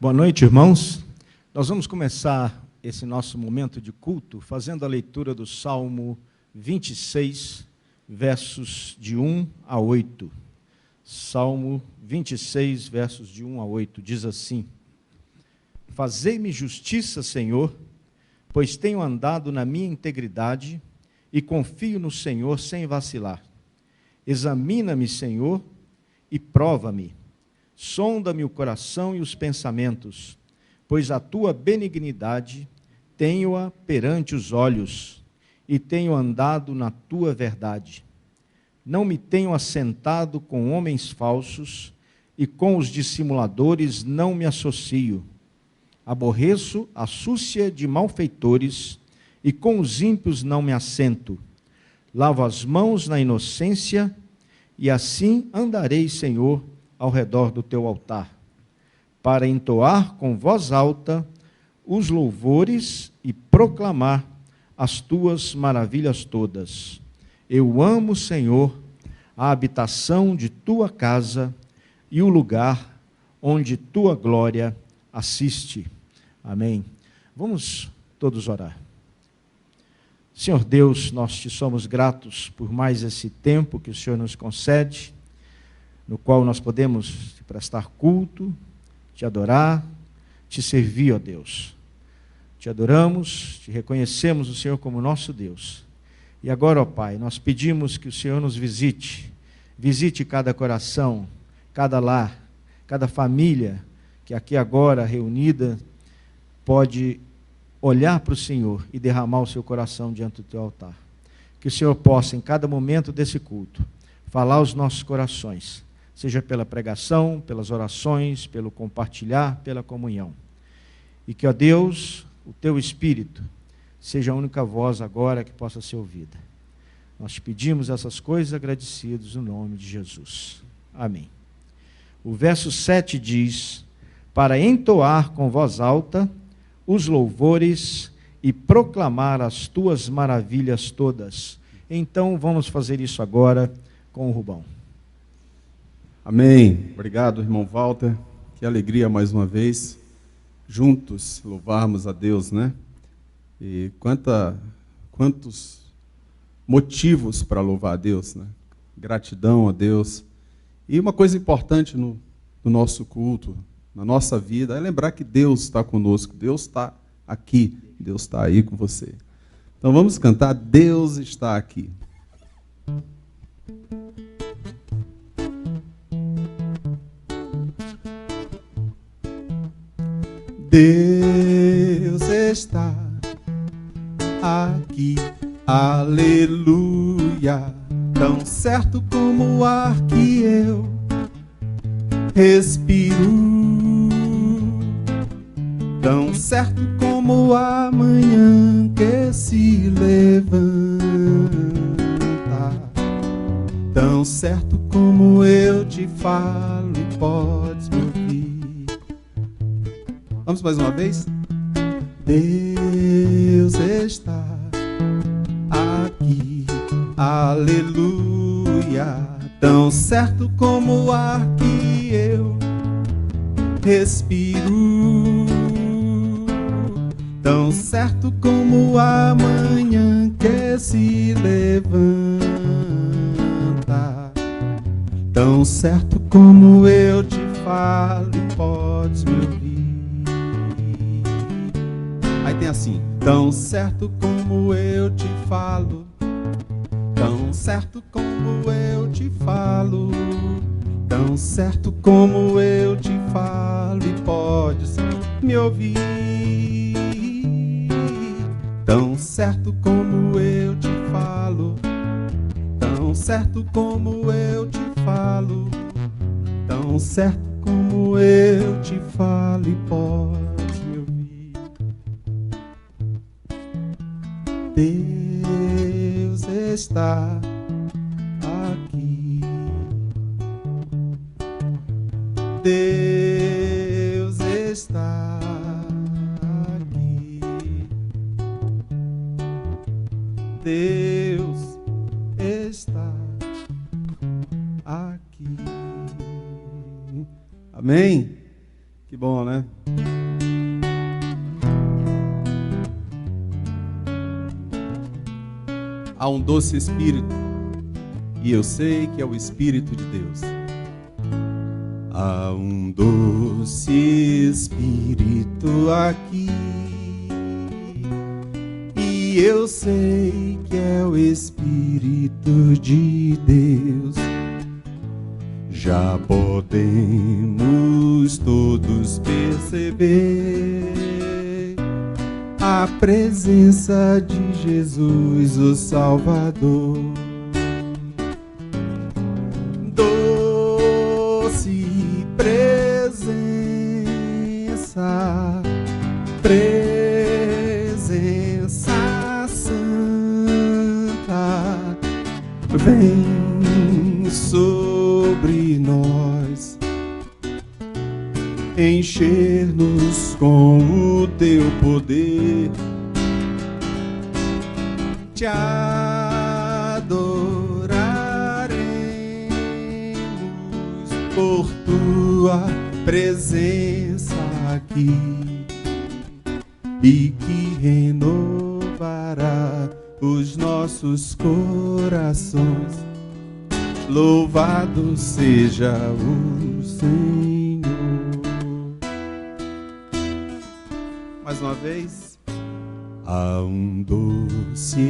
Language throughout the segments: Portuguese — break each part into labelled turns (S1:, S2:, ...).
S1: Boa noite, irmãos. Nós vamos começar esse nosso momento de culto fazendo a leitura do Salmo 26, versos de 1 a 8. Salmo 26, versos de 1 a 8, diz assim: Fazei-me justiça, Senhor, pois tenho andado na minha integridade e confio no Senhor sem vacilar. Examina-me, Senhor, e prova-me. Sonda-me o coração e os pensamentos, pois a tua benignidade tenho-a perante os olhos, e tenho andado na tua verdade. Não me tenho assentado com homens falsos, e com os dissimuladores não me associo. Aborreço a súcia de malfeitores, e com os ímpios não me assento. Lavo as mãos na inocência, e assim andarei, Senhor, ao redor do teu altar, para entoar com voz alta os louvores e proclamar as tuas maravilhas todas. Eu amo, Senhor, a habitação de tua casa e o lugar onde tua glória assiste. Amém. Vamos todos orar. Senhor Deus, nós te somos gratos por mais esse tempo que o Senhor nos concede, no qual nós podemos te prestar culto, te adorar, te servir, ó Deus. Te adoramos, te reconhecemos o Senhor como nosso Deus. E agora, ó Pai, nós pedimos que o Senhor nos visite cada coração, cada lar, cada família que aqui agora reunida pode olhar para o Senhor e derramar o seu coração diante do teu altar. Que o Senhor possa, em cada momento desse culto, falar aos nossos corações, seja pela pregação, pelas orações, pelo compartilhar, pela comunhão. E que, ó Deus, o teu Espírito seja a única voz agora que possa ser ouvida. Nós te pedimos essas coisas agradecidos no nome de Jesus. Amém. O verso 7 diz: para entoar com voz alta os louvores e proclamar as tuas maravilhas todas. Então vamos fazer isso agora com o Rubão.
S2: Amém. Obrigado, irmão Walter. Que alegria mais uma vez, juntos louvarmos a Deus, né? E quantos motivos para louvar a Deus, né? Gratidão a Deus. E uma coisa importante no nosso culto, na nossa vida, é lembrar que Deus está conosco, Deus está aqui, Deus está aí com você. Então vamos cantar Deus está aqui. Deus está aqui, aleluia, tão certo como o ar que eu respiro, tão certo como a manhã que se levanta, tão certo como eu te falo e podes me ouvir. Vamos mais uma vez? Deus está aqui, aleluia, tão certo como o ar que eu respiro, tão certo como a manhã que se levanta, tão certo como eu te falo e podes me ouvir. Aí tem assim: tão certo como eu te falo, tão certo como eu te falo, tão certo como eu te falo e podes me ouvir. Tão certo como eu te falo, tão certo como eu te falo, tão certo como eu te falo e podes me ouvir. Deus está aqui, Deus está aqui, Deus está aqui. Amém? Que bom, né? há um doce Espírito, e eu sei que é o Espírito de Deus. Há um doce Espírito aqui, e eu sei que é o Espírito de Deus. Já podemos todos perceber a presença de Jesus, o Salvador. Doce presença, presença santa, vem sobre nós, encher-nos com o teu poder, te adoraremos por tua presença aqui, e que renovará os nossos corações. Louvado seja o Senhor. Mais uma vez. Há um doce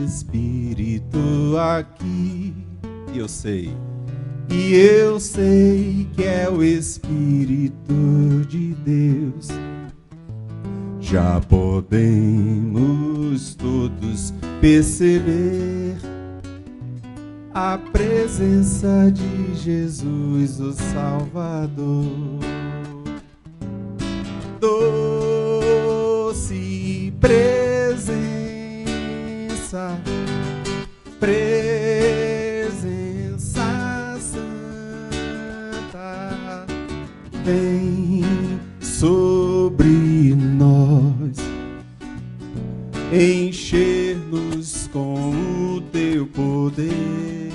S2: Espírito aqui, e eu sei que é o Espírito de Deus. Já podemos todos perceber a presença de Jesus, o Salvador. Doce presença, presença santa, vem sobre nós, encher-nos com o teu poder,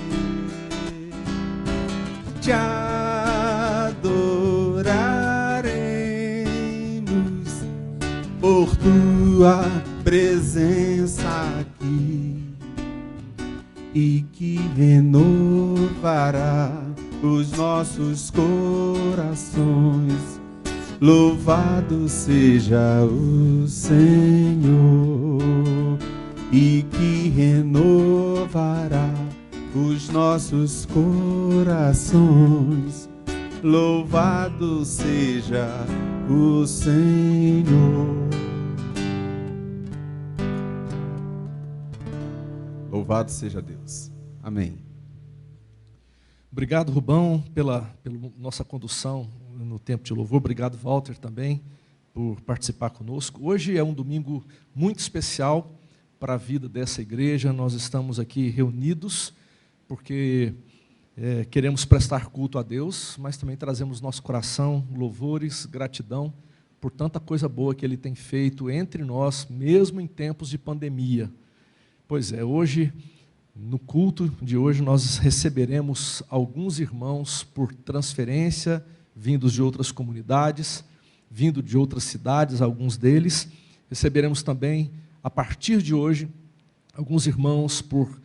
S2: te adoraremos por tua presença aqui, e que renovará os nossos corações. Louvado seja o Senhor, e que renovará os nossos corações. Louvado seja o Senhor. Louvado seja Deus. Amém.
S3: Obrigado, Rubão, pela nossa condução no tempo de louvor. Obrigado, Walter, também, por participar conosco. Hoje é um domingo muito especial para a vida dessa igreja. Nós estamos aqui reunidos porque queremos prestar culto a Deus, mas também trazemos nosso coração louvores, gratidão por tanta coisa boa que Ele tem feito entre nós, mesmo em tempos de pandemia. Pois é, hoje, no culto de hoje, nós receberemos alguns irmãos por transferência, vindos de outras comunidades, vindo de outras cidades, alguns deles. Receberemos também, a partir de hoje, alguns irmãos por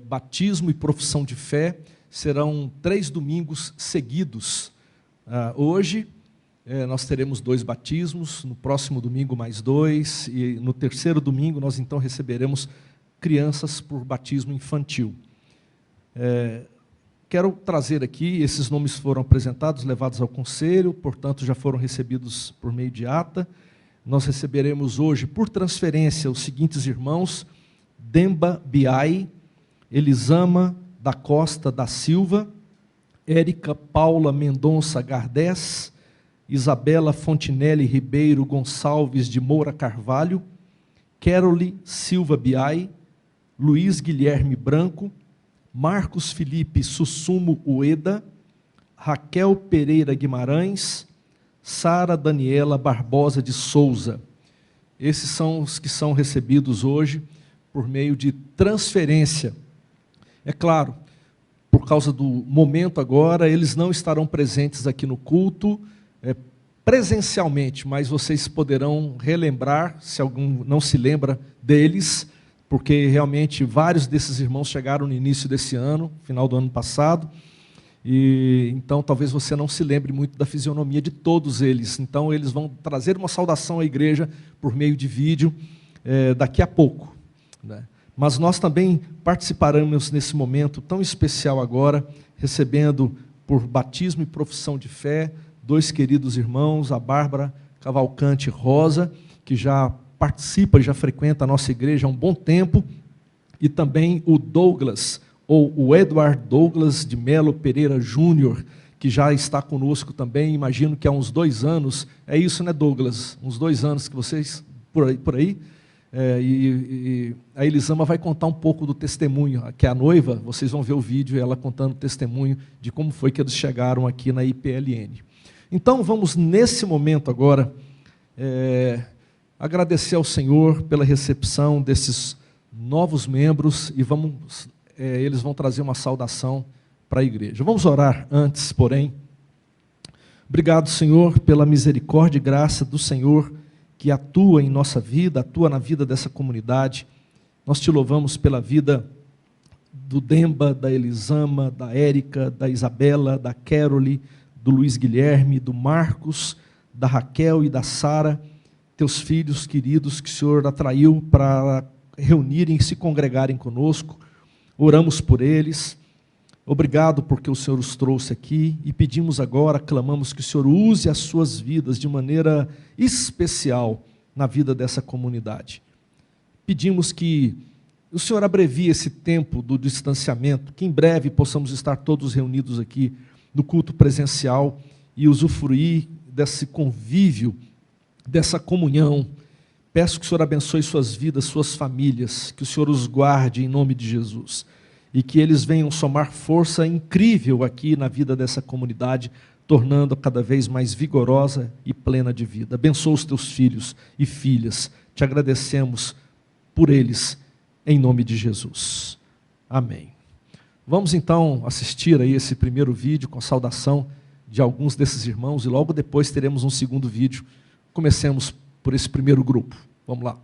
S3: batismo e profissão de fé. Serão 3 domingos seguidos. Hoje, nós teremos 2 batismos, no próximo domingo mais 2, e no terceiro domingo nós então receberemos crianças por batismo infantil. Quero trazer aqui, esses nomes foram apresentados, levados ao conselho, portanto já foram recebidos por meio de ata. Nós receberemos hoje, por transferência, os seguintes irmãos: Demba Biai, Elisama da Costa da Silva, Érica Paula Mendonça Gardés, Isabela Fontinelli Ribeiro Gonçalves de Moura Carvalho, Keroli Silva Biai, Luiz Guilherme Branco, Marcos Felipe Sussumo Ueda, Raquel Pereira Guimarães, Sara Daniela Barbosa de Souza. Esses são os que são recebidos hoje por meio de transferência. É claro, por causa do momento agora, eles não estarão presentes aqui no culto presencialmente, mas vocês poderão relembrar, se algum não se lembra deles, porque realmente vários desses irmãos chegaram no início desse ano, final do ano passado, e então talvez você não se lembre muito da fisionomia de todos eles. Então eles vão trazer uma saudação à igreja por meio de vídeo daqui a pouco, né? Mas nós também participaremos nesse momento tão especial agora, recebendo por batismo e profissão de fé 2 queridos irmãos, a Bárbara Cavalcante Rosa, que já participa e já frequenta a nossa igreja há um bom tempo, e também o Douglas, ou o Edward Douglas de Melo Pereira Júnior, que já está conosco também, imagino que há uns 2 anos, é isso, né, Douglas? Uns 2 anos que vocês, por aí. E a Elisama vai contar um pouco do testemunho, que é a noiva, vocês vão ver o vídeo, ela contando o testemunho de como foi que eles chegaram aqui na IPLN. Então, vamos nesse momento agora, agradecer ao Senhor pela recepção desses novos membros e eles vão trazer uma saudação para a igreja. Vamos orar antes, porém. Obrigado, Senhor, pela misericórdia e graça do Senhor que atua em nossa vida, atua na vida dessa comunidade. Nós te louvamos pela vida do Demba, da Elisama, da Érica, da Isabela, da Carole, do Luiz Guilherme, do Marcos, da Raquel e da Sara, teus filhos queridos que o Senhor atraiu para reunirem e se congregarem conosco. Oramos por eles. Obrigado porque o Senhor os trouxe aqui e pedimos agora, clamamos que o Senhor use as suas vidas de maneira especial na vida dessa comunidade. Pedimos que o Senhor abrevie esse tempo do distanciamento, que em breve possamos estar todos reunidos aqui no culto presencial e usufruir desse convívio, dessa comunhão. Peço que o Senhor abençoe suas vidas, suas famílias, que o Senhor os guarde em nome de Jesus. E que eles venham somar força incrível aqui na vida dessa comunidade, tornando-a cada vez mais vigorosa e plena de vida. Abençoa os teus filhos e filhas. Te agradecemos por eles, em nome de Jesus. Amém. Vamos então assistir aí esse primeiro vídeo com a saudação de alguns desses irmãos e logo depois teremos um segundo vídeo. Comecemos por esse primeiro grupo. Vamos lá.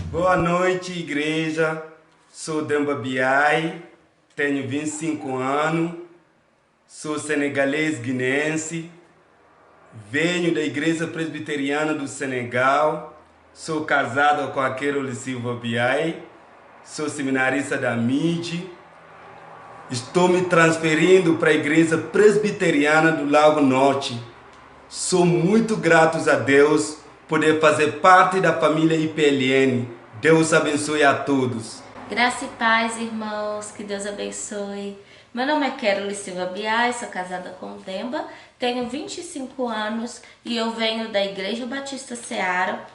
S4: Boa noite, igreja. Sou Demba Biai, tenho 25 anos, sou senegalês guinense, venho da Igreja Presbiteriana do Senegal, sou casado com a Carole Silva Biai, sou seminarista da MID, estou me transferindo para a Igreja Presbiteriana do Lago Norte. Sou muito grato a Deus por poder fazer parte da família IPLN. Deus abençoe a todos.
S5: Graça e paz, irmãos, que Deus abençoe. Meu nome é Carole Silva Biai, sou casada com o Demba, tenho 25 anos e eu venho da Igreja Batista Seara,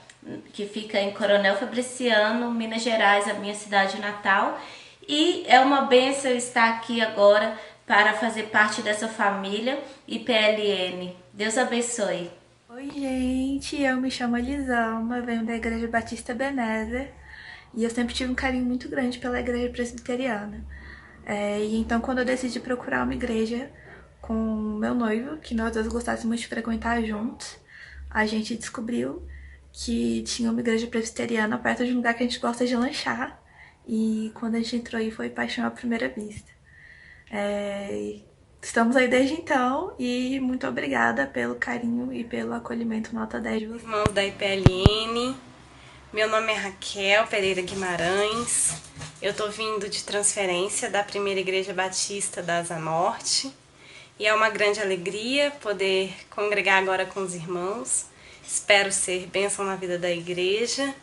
S5: que fica em Coronel Fabriciano, Minas Gerais, a minha cidade natal. E é uma bênção estar aqui agora para fazer parte dessa família IPLN. Deus abençoe.
S6: Oi, gente, eu me chamo Elisama, venho da Igreja Batista Ebenezer e eu sempre tive um carinho muito grande pela Igreja Presbiteriana. E então, quando eu decidi procurar uma igreja com meu noivo, que nós dois gostássemos de frequentar juntos, a gente descobriu que tinha uma igreja presbiteriana perto de um lugar que a gente gosta de lanchar. E quando a gente entrou aí, foi paixão à primeira vista. Estamos aí desde então e muito obrigada pelo carinho e pelo acolhimento nota 10 de vocês.
S7: Irmãos da IPLN, meu nome é Raquel Pereira Guimarães, eu tô vindo de transferência da Primeira Igreja Batista da Asa Norte e é uma grande alegria poder congregar agora com os irmãos. Espero ser bênção na vida da igreja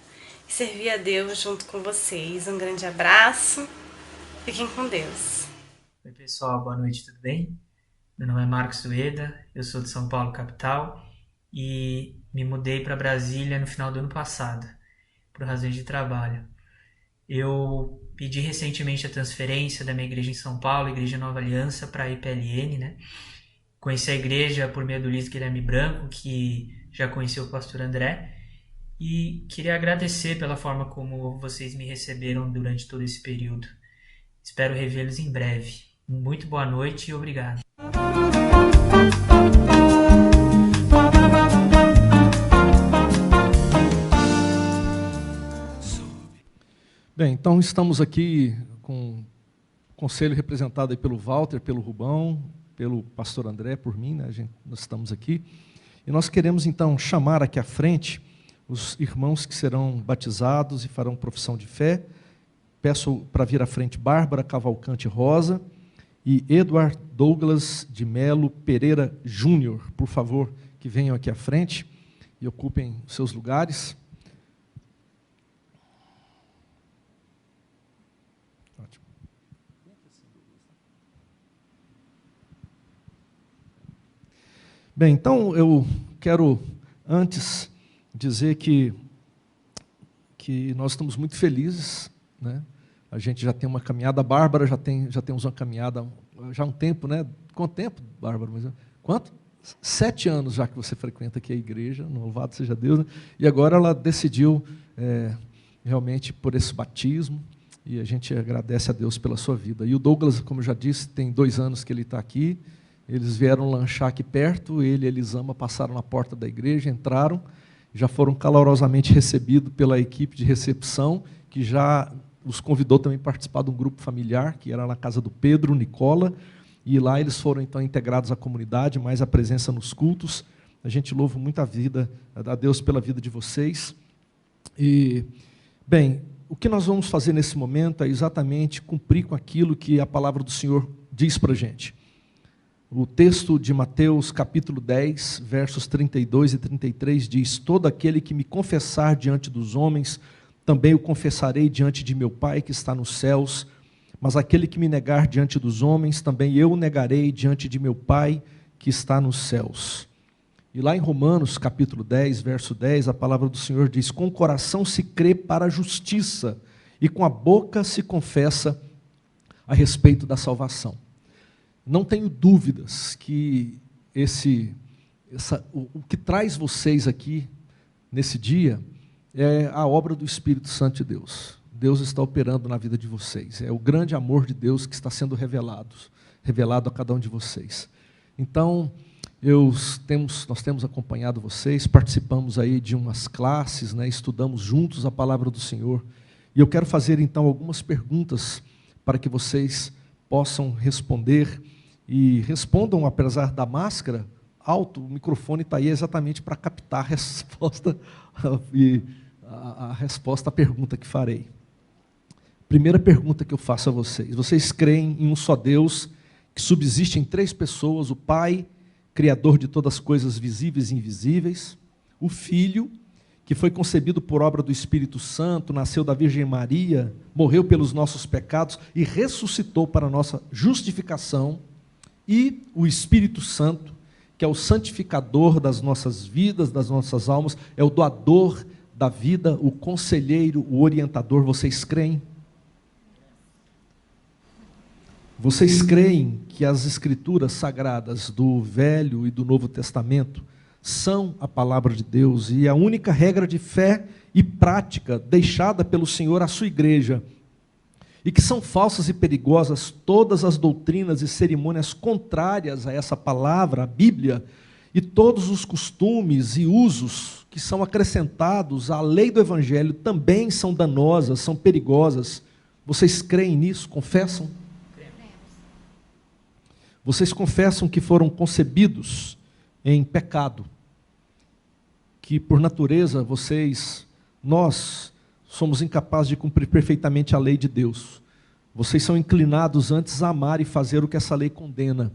S7: e servir a Deus junto com vocês. Um grande abraço, fiquem com Deus.
S8: Oi pessoal, boa noite, tudo bem? Meu nome é Marcos Ueda, eu sou de São Paulo, capital, e me mudei para Brasília no final do ano passado, por razões de trabalho. Eu pedi recentemente a transferência da minha igreja em São Paulo, Igreja Nova Aliança, para a IPLN, né? Conheci a igreja por meio do Luiz Guilherme Branco, que já conheceu o pastor André, e queria agradecer pela forma como vocês me receberam durante todo esse período. Espero revê-los em breve. Muito boa noite e obrigado.
S3: Bem, então estamos aqui com o conselho representado aí pelo Walter, pelo Rubão, pelo pastor André, por mim, né? Nós estamos aqui. E nós queremos então chamar aqui à frente os irmãos que serão batizados e farão profissão de fé. Peço para vir à frente Bárbara Cavalcante Rosa e Edward Douglas de Melo Pereira Júnior. Por favor, que venham aqui à frente e ocupem os seus lugares. Ótimo. Bem, então eu quero antes dizer que nós estamos muito felizes, né? A gente já tem uma caminhada, a Bárbara já temos uma caminhada já há um tempo, né? Quanto tempo, Bárbara? Quanto? 7 anos já que você frequenta aqui a igreja, louvado seja Deus, né? E agora ela decidiu realmente por esse batismo, e a gente agradece a Deus pela sua vida. E o Douglas, como eu já disse, tem 2 anos que ele está aqui, eles vieram lanchar aqui perto, ele e Elisama passaram na porta da igreja, entraram, já foram calorosamente recebidos pela equipe de recepção, que já os convidou também a participar de um grupo familiar, que era na casa do Pedro, Nicola, e lá eles foram então integrados à comunidade, mais a presença nos cultos. A gente louva muito a Deus pela vida de vocês. E, bem, o que nós vamos fazer nesse momento é exatamente cumprir com aquilo que a palavra do Senhor diz para a gente. O texto de Mateus, capítulo 10, versos 32 e 33, diz: todo aquele que me confessar diante dos homens, também o confessarei diante de meu Pai que está nos céus, mas aquele que me negar diante dos homens, também eu o negarei diante de meu Pai que está nos céus. E lá em Romanos, capítulo 10, verso 10, a palavra do Senhor diz: com o coração se crê para a justiça, e com a boca se confessa a respeito da salvação. Não tenho dúvidas que o que traz vocês aqui nesse dia é a obra do Espírito Santo de Deus. Deus está operando na vida de vocês. É o grande amor de Deus que está sendo revelado a cada um de vocês. Então, nós temos acompanhado vocês, participamos aí de umas classes, né, estudamos juntos a palavra do Senhor. E eu quero fazer então algumas perguntas para que vocês possam responder. E respondam, apesar da máscara, alto, o microfone está aí exatamente para captar a resposta a resposta à pergunta que farei. Primeira pergunta que eu faço a vocês: vocês creem em um só Deus, que subsiste em 3 pessoas, o Pai, Criador de todas as coisas visíveis e invisíveis, o Filho, que foi concebido por obra do Espírito Santo, nasceu da Virgem Maria, morreu pelos nossos pecados e ressuscitou para a nossa justificação, e o Espírito Santo, que é o santificador das nossas vidas, das nossas almas, é o doador da vida, o conselheiro, o orientador. Vocês creem? Vocês creem que as Escrituras sagradas do Velho e do Novo Testamento são a palavra de Deus e a única regra de fé e prática deixada pelo Senhor à sua igreja, e que são falsas e perigosas todas as doutrinas e cerimônias contrárias a essa palavra, a Bíblia, e todos os costumes e usos que são acrescentados à lei do Evangelho também são danosas, são perigosas? Vocês creem nisso? Confessam? Vocês confessam que foram concebidos em pecado, que por natureza nós somos incapazes de cumprir perfeitamente a lei de Deus. Vocês são inclinados antes a amar e fazer o que essa lei condena,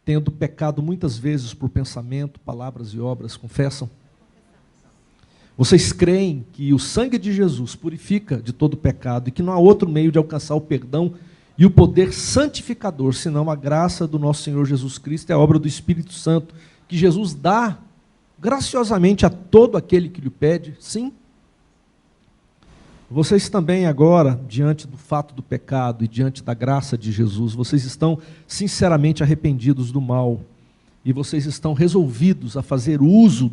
S3: tendo pecado muitas vezes por pensamento, palavras e obras. Confessam? Vocês creem que o sangue de Jesus purifica de todo pecado e que não há outro meio de alcançar o perdão e o poder santificador, senão a graça do nosso Senhor Jesus Cristo e a obra do Espírito Santo, que Jesus dá graciosamente a todo aquele que lhe pede? Sim? Vocês também agora, diante do fato do pecado e diante da graça de Jesus, vocês estão sinceramente arrependidos do mal e vocês estão resolvidos a fazer uso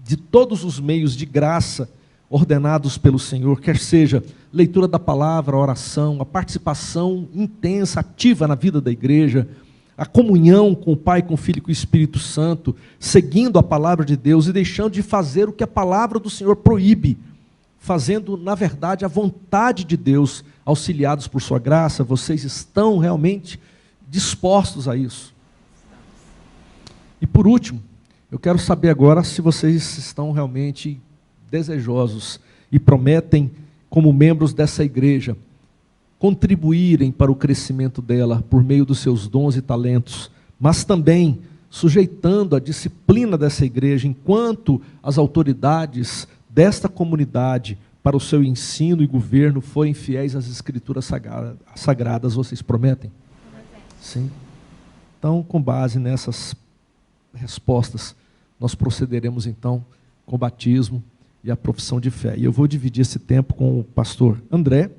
S3: de todos os meios de graça ordenados pelo Senhor, quer seja leitura da palavra, a oração, a participação intensa, ativa na vida da igreja, a comunhão com o Pai, com o Filho e com o Espírito Santo, seguindo a palavra de Deus e deixando de fazer o que a palavra do Senhor proíbe, fazendo, na verdade, a vontade de Deus, auxiliados por sua graça. Vocês estão realmente dispostos a isso? E por último, eu quero saber agora se vocês estão realmente desejosos e prometem, como membros dessa igreja, contribuírem para o crescimento dela por meio dos seus dons e talentos, mas também sujeitando a disciplina dessa igreja enquanto as autoridades desta comunidade para o seu ensino e governo forem fiéis às escrituras sagradas. Vocês prometem? Sim. Então, com base nessas respostas, nós procederemos então com o batismo e a profissão de fé. E eu vou dividir esse tempo com o pastor André,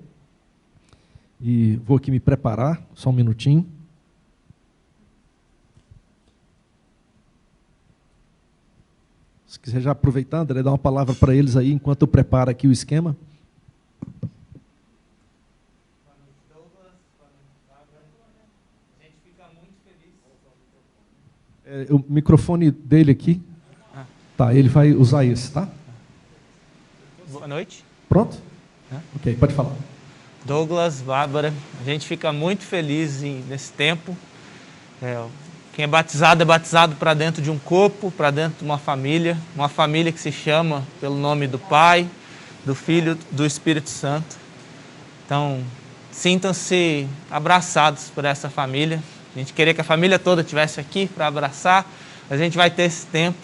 S3: e vou aqui me preparar, só um minutinho. Se quiser já aproveitar, André, dar uma palavra para eles aí, enquanto eu preparo aqui o esquema. O microfone dele aqui. Tá, ele vai usar esse, tá?
S9: Boa noite.
S3: Pronto? Ok, pode falar.
S9: Douglas, Bárbara, a gente fica muito feliz nesse tempo. Quem é batizado para dentro de um corpo, para dentro de uma família que se chama pelo nome do Pai, do Filho, do Espírito Santo. Então, sintam-se abraçados por essa família. A gente queria que a família toda estivesse aqui para abraçar. A gente vai ter esse tempo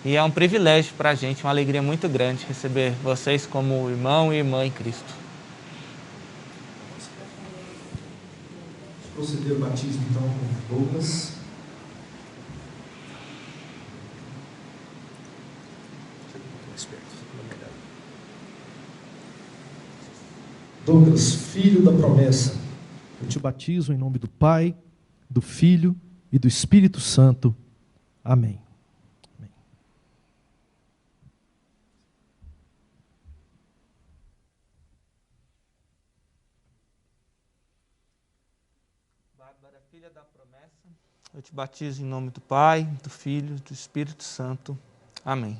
S9: e é um privilégio para a gente, uma alegria muito grande receber vocês como irmão e irmã em Cristo.
S3: Proceder o batismo então com Douglas. Douglas, filho da promessa, eu te batizo em nome do Pai, do Filho e do Espírito Santo. Amém. Amém.
S9: Bárbara, filha da promessa, eu te batizo em nome do Pai, do Filho e do Espírito Santo. Amém.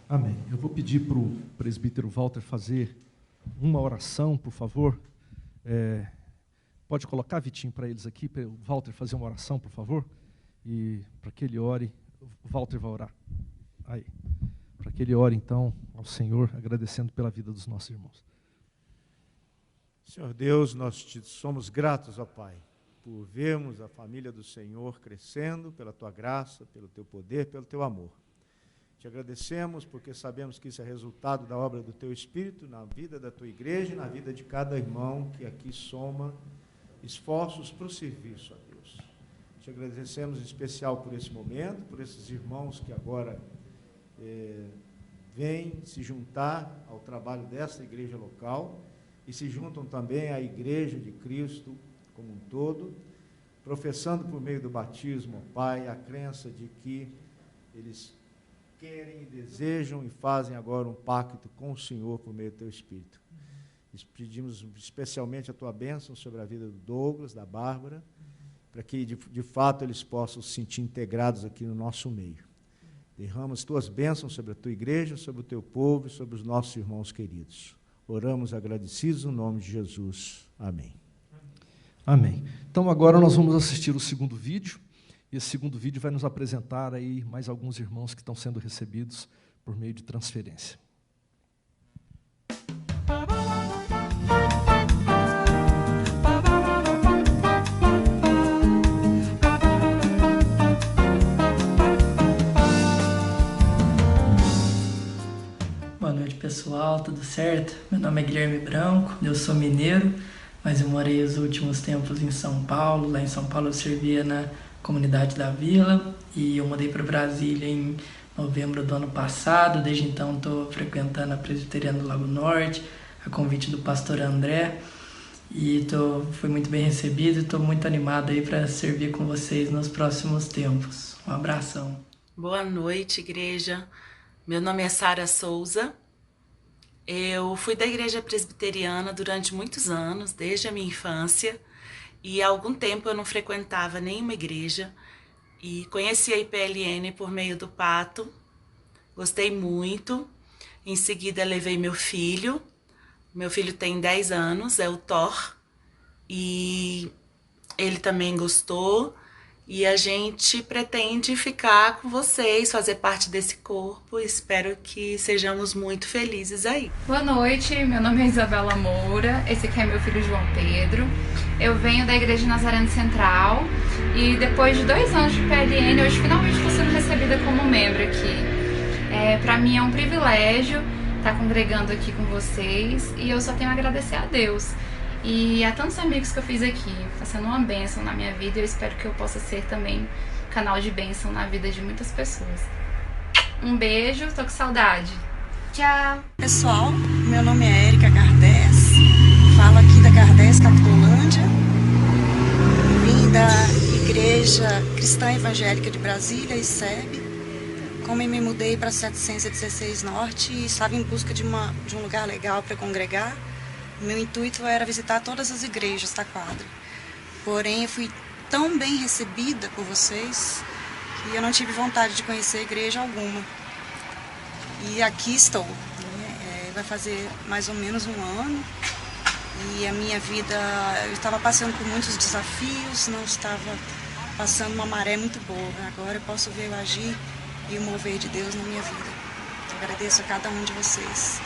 S3: Amém. Eu vou pedir para o presbítero Walter fazer uma oração, por favor. Pode colocar, Vitinho, para eles aqui, para o Walter fazer uma oração, por favor? E para que ele ore, o Walter vai orar. Aí. Para que ele ore, então, ao Senhor, agradecendo pela vida dos nossos irmãos.
S1: Senhor Deus, nós te somos gratos, ó Pai, por vermos a família do Senhor crescendo pela Tua graça, pelo Teu poder, pelo Teu amor. Te agradecemos porque sabemos que isso é resultado da obra do Teu Espírito na vida da Tua igreja e na vida de cada irmão que aqui soma esforços para o serviço, ó Deus. Te agradecemos em especial por esse momento, por esses irmãos que agora vêm se juntar ao trabalho dessa igreja local e se juntam também à igreja de Cristo como um todo, professando por meio do batismo, ó Pai, a crença de que eles querem e desejam e fazem agora um pacto com o Senhor por meio do Teu Espírito. Pedimos especialmente a Tua bênção sobre a vida do Douglas, da Bárbara, para que de fato eles possam se sentir integrados aqui no nosso meio. Derrama as Tuas bênçãos sobre a Tua igreja, sobre o Teu povo e sobre os nossos irmãos queridos. Oramos agradecidos no nome de Jesus. Amém.
S3: Amém. Então agora nós vamos assistir o segundo vídeo. E esse segundo vídeo vai nos apresentar aí mais alguns irmãos que estão sendo recebidos por meio de transferência.
S10: Boa noite, pessoal, tudo certo? Meu nome é Guilherme Branco, eu sou mineiro, mas eu morei os últimos tempos em São Paulo. Lá em São Paulo eu servia na comunidade da Vila e eu mudei para Brasília em novembro do ano passado. Desde então estou frequentando a Presbiteriana do Lago Norte, a convite do pastor André, e fui muito bem recebido e estou muito animado aí para servir com vocês nos próximos tempos. Um abração.
S11: Boa noite, igreja. Meu nome é Sara Souza, Eu fui da igreja presbiteriana durante muitos anos, desde a minha infância, e há algum tempo eu não frequentava nenhuma igreja, e conheci a IPLN por meio do Pato, gostei muito. Em seguida levei meu filho tem 10 anos, é o Thor, e ele também gostou. E a gente pretende ficar com vocês, fazer parte desse corpo. Espero que sejamos muito felizes aí.
S12: Boa noite, meu nome é Isabela Moura, esse aqui é meu filho João Pedro. Eu venho da Igreja Nazareno Central e depois de 2 anos de PLN, hoje finalmente estou sendo recebida como membro aqui. Para mim é um privilégio estar congregando aqui com vocês e eu só tenho a agradecer a Deus. E a tantos amigos que eu fiz aqui, está sendo uma bênção na minha vida e eu espero que eu possa ser também canal de bênção na vida de muitas pessoas. Um beijo, tô com saudade. Tchau!
S13: Pessoal, meu nome é Érica Gardés, falo aqui da Gardés, Capitolândia. Vim da Igreja Cristã Evangélica de Brasília, ICEB. Como eu me mudei para 716 Norte e estava em busca de um lugar legal para congregar, meu intuito era visitar todas as igrejas da quadra. Porém, eu fui tão bem recebida por vocês que eu não tive vontade de conhecer igreja alguma. E aqui estou. Vai fazer mais ou menos 1 ano. E a minha vida, eu estava passando por muitos desafios, não estava passando uma maré muito boa. Agora eu posso ver o agir e o mover de Deus na minha vida. Eu agradeço a cada um de vocês.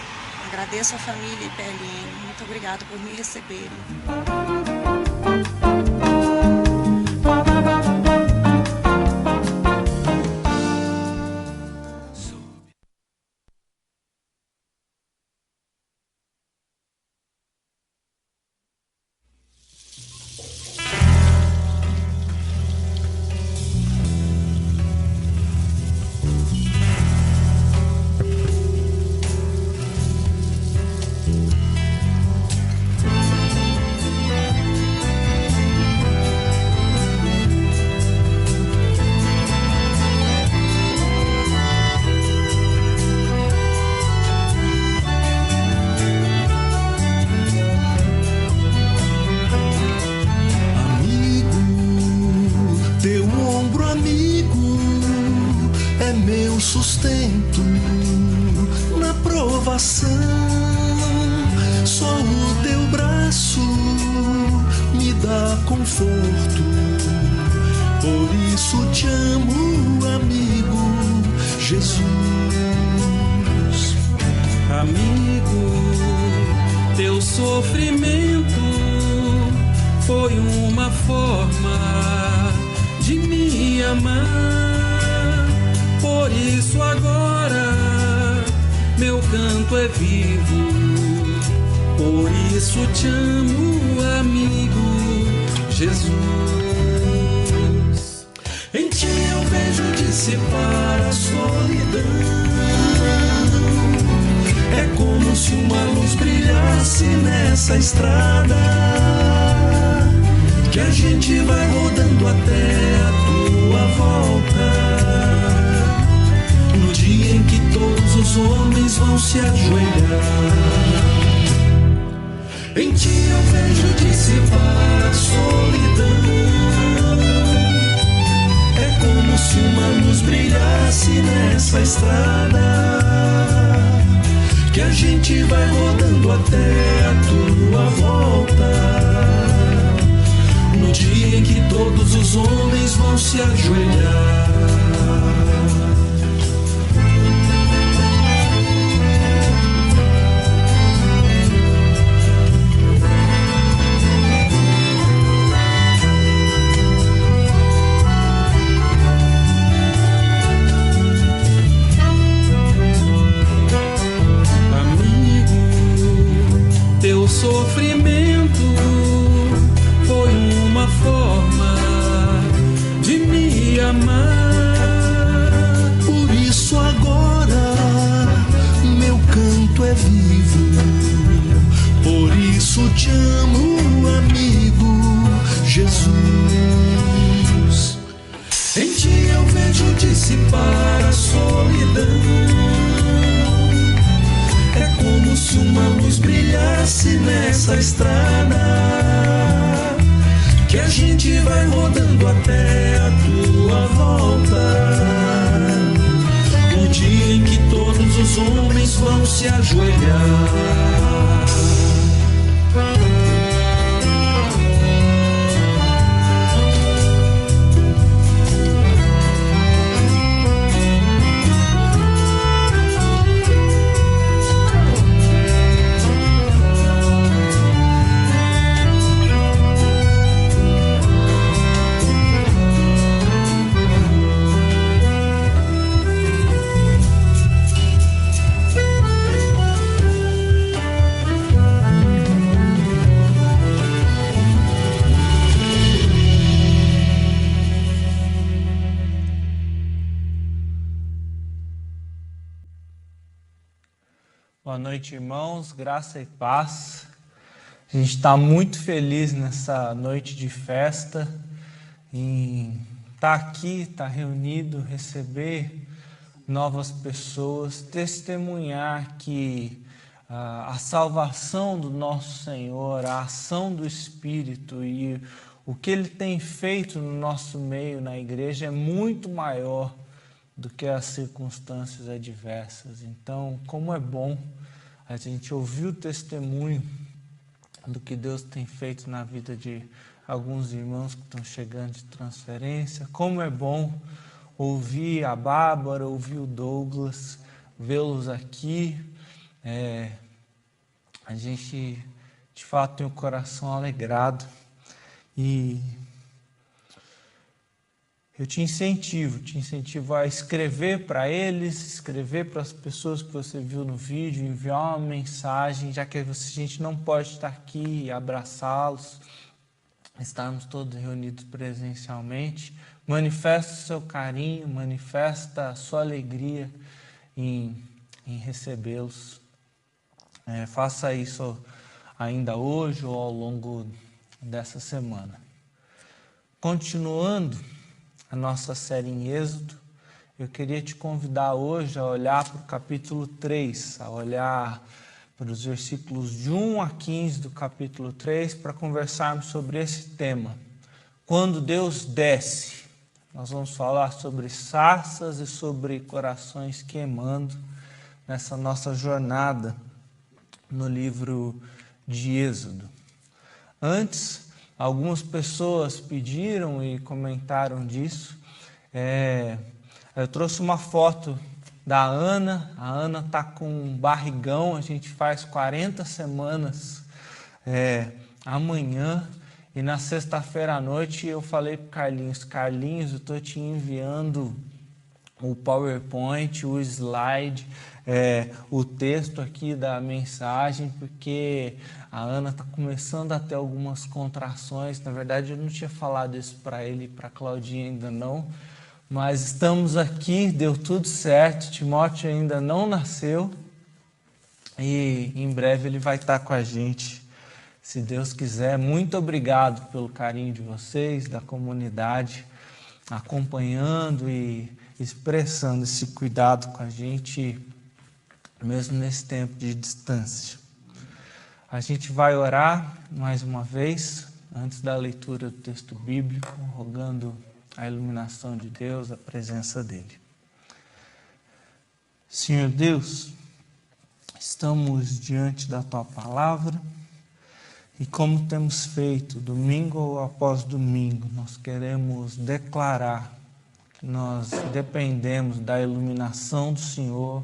S13: Agradeço a família IPLN. Muito obrigada por me receberem.
S14: Sustento na provação, só o teu braço me dá conforto. Por isso te amo, amigo Jesus.
S15: Amigo, teu sofrimento foi uma forma de me amar. Por isso agora meu canto é vivo, por isso te amo, amigo Jesus. Em ti eu vejo dissipar a solidão, é como se uma luz brilhasse nessa estrada, que a gente vai rodando até a tua volta. No dia em que todos os homens vão se ajoelhar, em ti eu vejo dissipar a solidão. É como se uma luz brilhasse nessa estrada, que a gente vai rodando até a tua volta. No dia em que todos os homens vão se ajoelhar. Teu sofrimento foi uma forma de me amar.
S14: Por isso agora meu canto é vivo, por isso te amo, amigo Jesus.
S15: Em ti eu vejo dissipar a solidão, é como se uma luz brilhasse nessa estrada, que a gente vai rodando até a tua volta. O dia em que todos os homens vão se ajoelhar.
S9: Boa noite, irmãos, graça e paz. A gente está muito feliz nessa noite de festa em estar aqui, estar reunido, receber novas pessoas, testemunhar que a salvação do nosso Senhor, a ação do Espírito e o que Ele tem feito no nosso meio, na igreja, é muito maior do que as circunstâncias adversas. Então, como é bom a gente ouvir o testemunho do que Deus tem feito na vida de alguns irmãos que estão chegando de transferência. Como é bom ouvir a Bárbara, ouvir o Douglas, vê-los aqui. A gente, de fato, tem o coração alegrado. E eu te incentivo a escrever para eles, escrever para as pessoas que você viu no vídeo, enviar uma mensagem, já que a gente não pode estar aqui e abraçá-los, estarmos todos reunidos presencialmente. Manifesta o seu carinho, manifesta a sua alegria em recebê-los. Faça isso ainda hoje ou ao longo dessa semana. Continuando a nossa série em Êxodo, eu queria te convidar hoje a olhar para o capítulo 3, a olhar para os versículos de 1 a 15 do capítulo 3, para conversarmos sobre esse tema. Quando Deus desce, nós vamos falar sobre sarças e sobre corações queimando nessa nossa jornada no livro de Êxodo. Antes, algumas pessoas pediram e comentaram disso. Eu trouxe uma foto da Ana. A Ana está com um barrigão. A gente faz 40 semanas amanhã. E na sexta-feira à noite eu falei para Carlinhos, eu estou te enviando o PowerPoint, o slide, o texto aqui da mensagem, porque a Ana está começando a ter algumas contrações. Na verdade, eu não tinha falado isso para ele e para a Claudinha ainda não, mas estamos aqui, deu tudo certo. Timóteo ainda não nasceu e em breve ele vai estar com a gente, se Deus quiser. Muito obrigado pelo carinho de vocês, da comunidade, acompanhando e expressando esse cuidado com a gente, mesmo nesse tempo de distância. A gente vai orar mais uma vez, antes da leitura do texto bíblico, rogando a iluminação de Deus, a presença dele. Senhor Deus, estamos diante da Tua Palavra e, como temos feito domingo após domingo, nós queremos declarar que nós dependemos da iluminação do Senhor,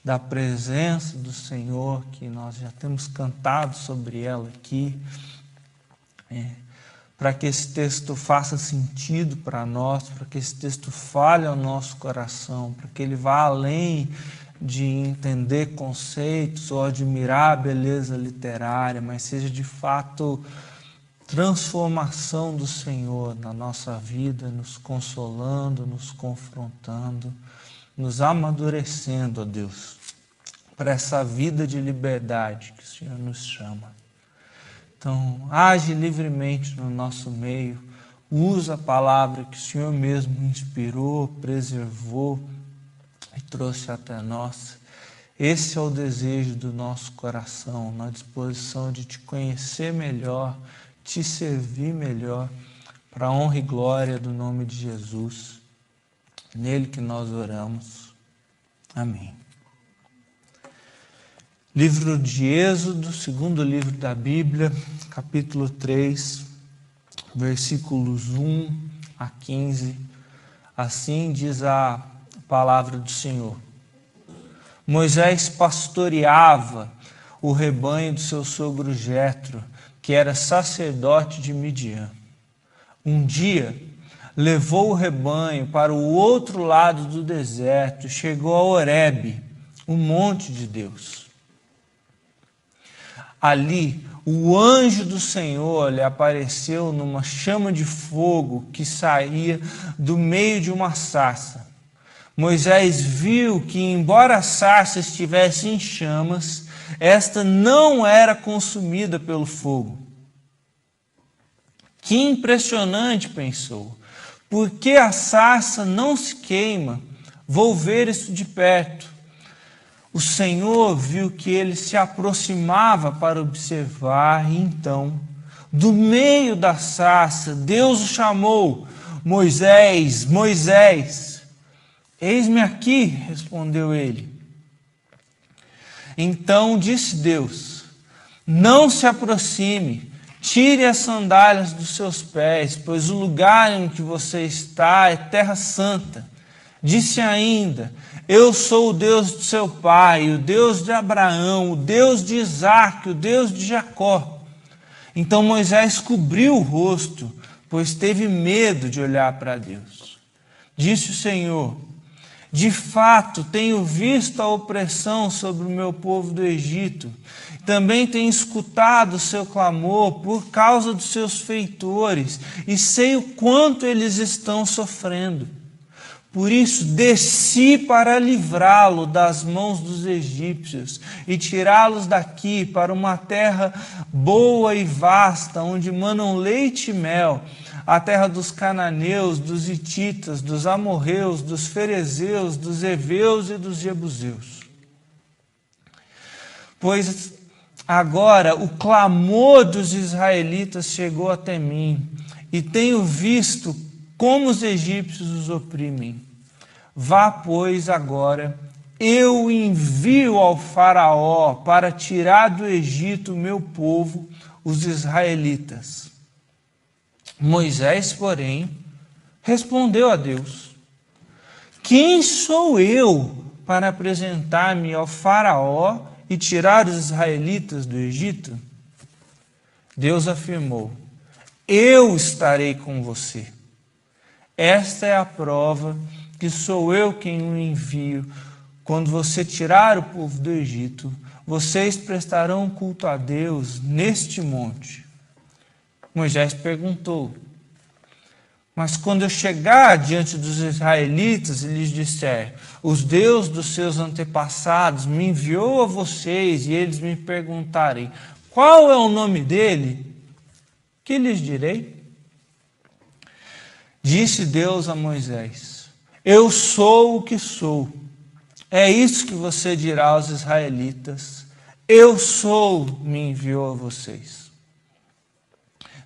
S9: da presença do Senhor, que nós já temos cantado sobre ela aqui, para que esse texto faça sentido para nós, para que esse texto fale ao nosso coração, para que ele vá além de entender conceitos ou admirar a beleza literária, mas seja de fato transformação do Senhor na nossa vida, nos consolando, nos confrontando, nos amadurecendo, ó Deus, para essa vida de liberdade que o Senhor nos chama. Então, age livremente no nosso meio, usa a palavra que o Senhor mesmo inspirou, preservou e trouxe até nós. Esse é o desejo do nosso coração, na disposição de te conhecer melhor, te servir melhor, para a honra e glória do nome de Jesus. Nele que nós oramos. Amém. Livro de Êxodo, segundo livro da Bíblia, capítulo 3, versículos 1 a 15. Assim diz a palavra do Senhor. Moisés pastoreava o rebanho do seu sogro Jetro, que era sacerdote de Midian. Um dia, levou o rebanho para o outro lado do deserto e chegou a Horebe, o monte de Deus. Ali, o anjo do Senhor lhe apareceu numa chama de fogo que saía do meio de uma sarça. Moisés viu que, embora a sarça estivesse em chamas, esta não era consumida pelo fogo. Que impressionante, pensou. Por que a sarça não se queima? Vou ver isso de perto. O Senhor viu que ele se aproximava para observar, e então, do meio da sarça, Deus o chamou: Moisés, Moisés. Eis-me aqui, respondeu ele. Então disse Deus: não se aproxime, tire as sandálias dos seus pés, pois o lugar em que você está é terra santa. Disse ainda: eu sou o Deus de seu pai, o Deus de Abraão, o Deus de Isaque, o Deus de Jacó. Então Moisés cobriu o rosto, pois teve medo de olhar para Deus. Disse o Senhor: de fato tenho visto a opressão sobre o meu povo do Egito. Também tenho escutado o seu clamor por causa dos seus feitores, e sei o quanto eles estão sofrendo. Por isso desci para livrá-lo das mãos dos egípcios e tirá-los daqui para uma terra boa e vasta, onde manam leite e mel, a terra dos cananeus, dos hititas, dos amorreus, dos ferezeus, dos heveus e dos jebuseus. Pois agora o clamor dos israelitas chegou até mim, e tenho visto como os egípcios os oprimem. Vá, pois, agora, eu envio ao faraó para tirar do Egito o meu povo, os israelitas. Moisés, porém, respondeu a Deus: quem sou eu para apresentar-me ao faraó e tirar os israelitas do Egito? Deus afirmou: eu estarei com você. Esta é a prova que sou eu quem o envio. Quando você tirar o povo do Egito, vocês prestarão culto a Deus neste monte. Moisés perguntou: mas quando eu chegar diante dos israelitas e lhes disser: os deuses dos seus antepassados me enviou a vocês, e eles me perguntarem: qual é o nome dele? Que lhes direi? Disse Deus a Moisés: eu sou o que sou. É isso que você dirá aos israelitas: eu sou, me enviou a vocês.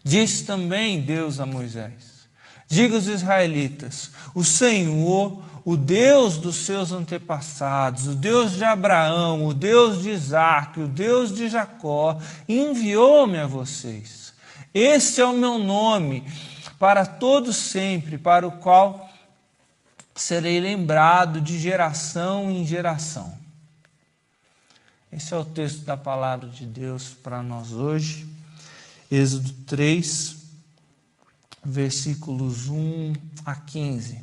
S9: Disse também Deus a Moisés: diga aos israelitas: o Senhor, o Deus dos seus antepassados, o Deus de Abraão, o Deus de Isaque, o Deus de Jacó, enviou-me a vocês. Este é o meu nome para todo sempre, para o qual serei lembrado de geração em geração. Esse é o texto da palavra de Deus para nós hoje. Êxodo 3, versículos 1 a 15.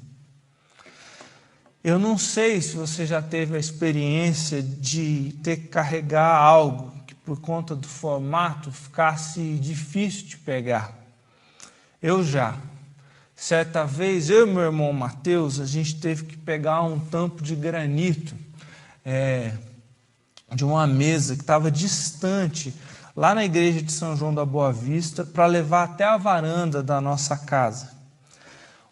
S9: Eu não sei se você já teve a experiência de ter que carregar algo que, por conta do formato, ficasse difícil de pegar. Eu já. Certa vez, eu e meu irmão Mateus, a gente teve que pegar um tampo de granito de uma mesa que estava distante, lá na igreja de São João da Boa Vista, para levar até a varanda da nossa casa.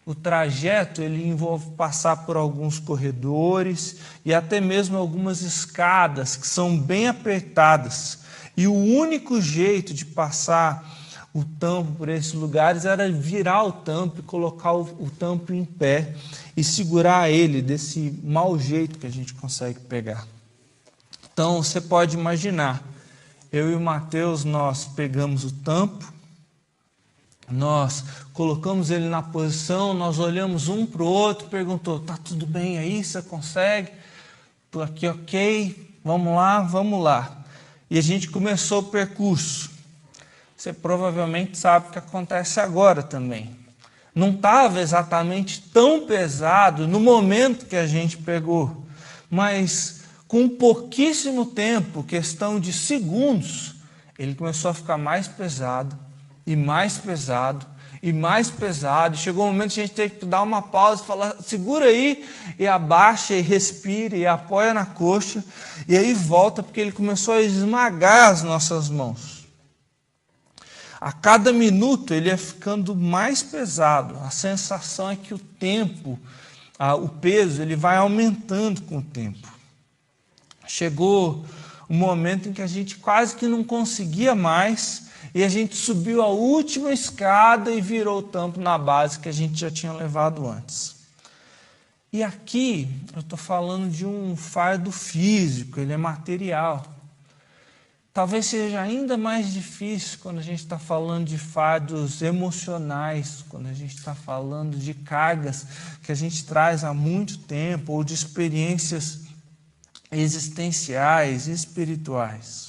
S9: O trajeto ele envolve passar por alguns corredores e até mesmo algumas escadas que são bem apertadas. E o único jeito de passar o tampo por esses lugares era virar o tampo e colocar o tampo em pé e segurar ele desse mau jeito que a gente consegue pegar. Então você pode imaginar, eu e o Mateus, nós pegamos o tampo, nós colocamos ele na posição, nós olhamos um para o outro, perguntou, tá tudo bem aí, você consegue? Estou aqui ok, vamos lá. E a gente começou o percurso. Você provavelmente sabe o que acontece agora também. Não estava exatamente tão pesado no momento que a gente pegou, mas com pouquíssimo tempo, questão de segundos, ele começou a ficar mais pesado, e mais pesado, e mais pesado. Chegou um momento que a gente teve que dar uma pausa e falar, segura aí, e abaixa, e respira, e apoia na coxa, e aí volta, porque ele começou a esmagar as nossas mãos. A cada minuto ele ia ficando mais pesado. A sensação é que o tempo, o peso, ele vai aumentando com o tempo. Chegou um momento em que a gente quase que não conseguia mais, e a gente subiu a última escada e virou o tampo na base que a gente já tinha levado antes. E aqui eu estou falando de um fardo físico, ele é material. Talvez seja ainda mais difícil quando a gente está falando de fardos emocionais, quando a gente está falando de cargas que a gente traz há muito tempo, ou de experiências existenciais, espirituais.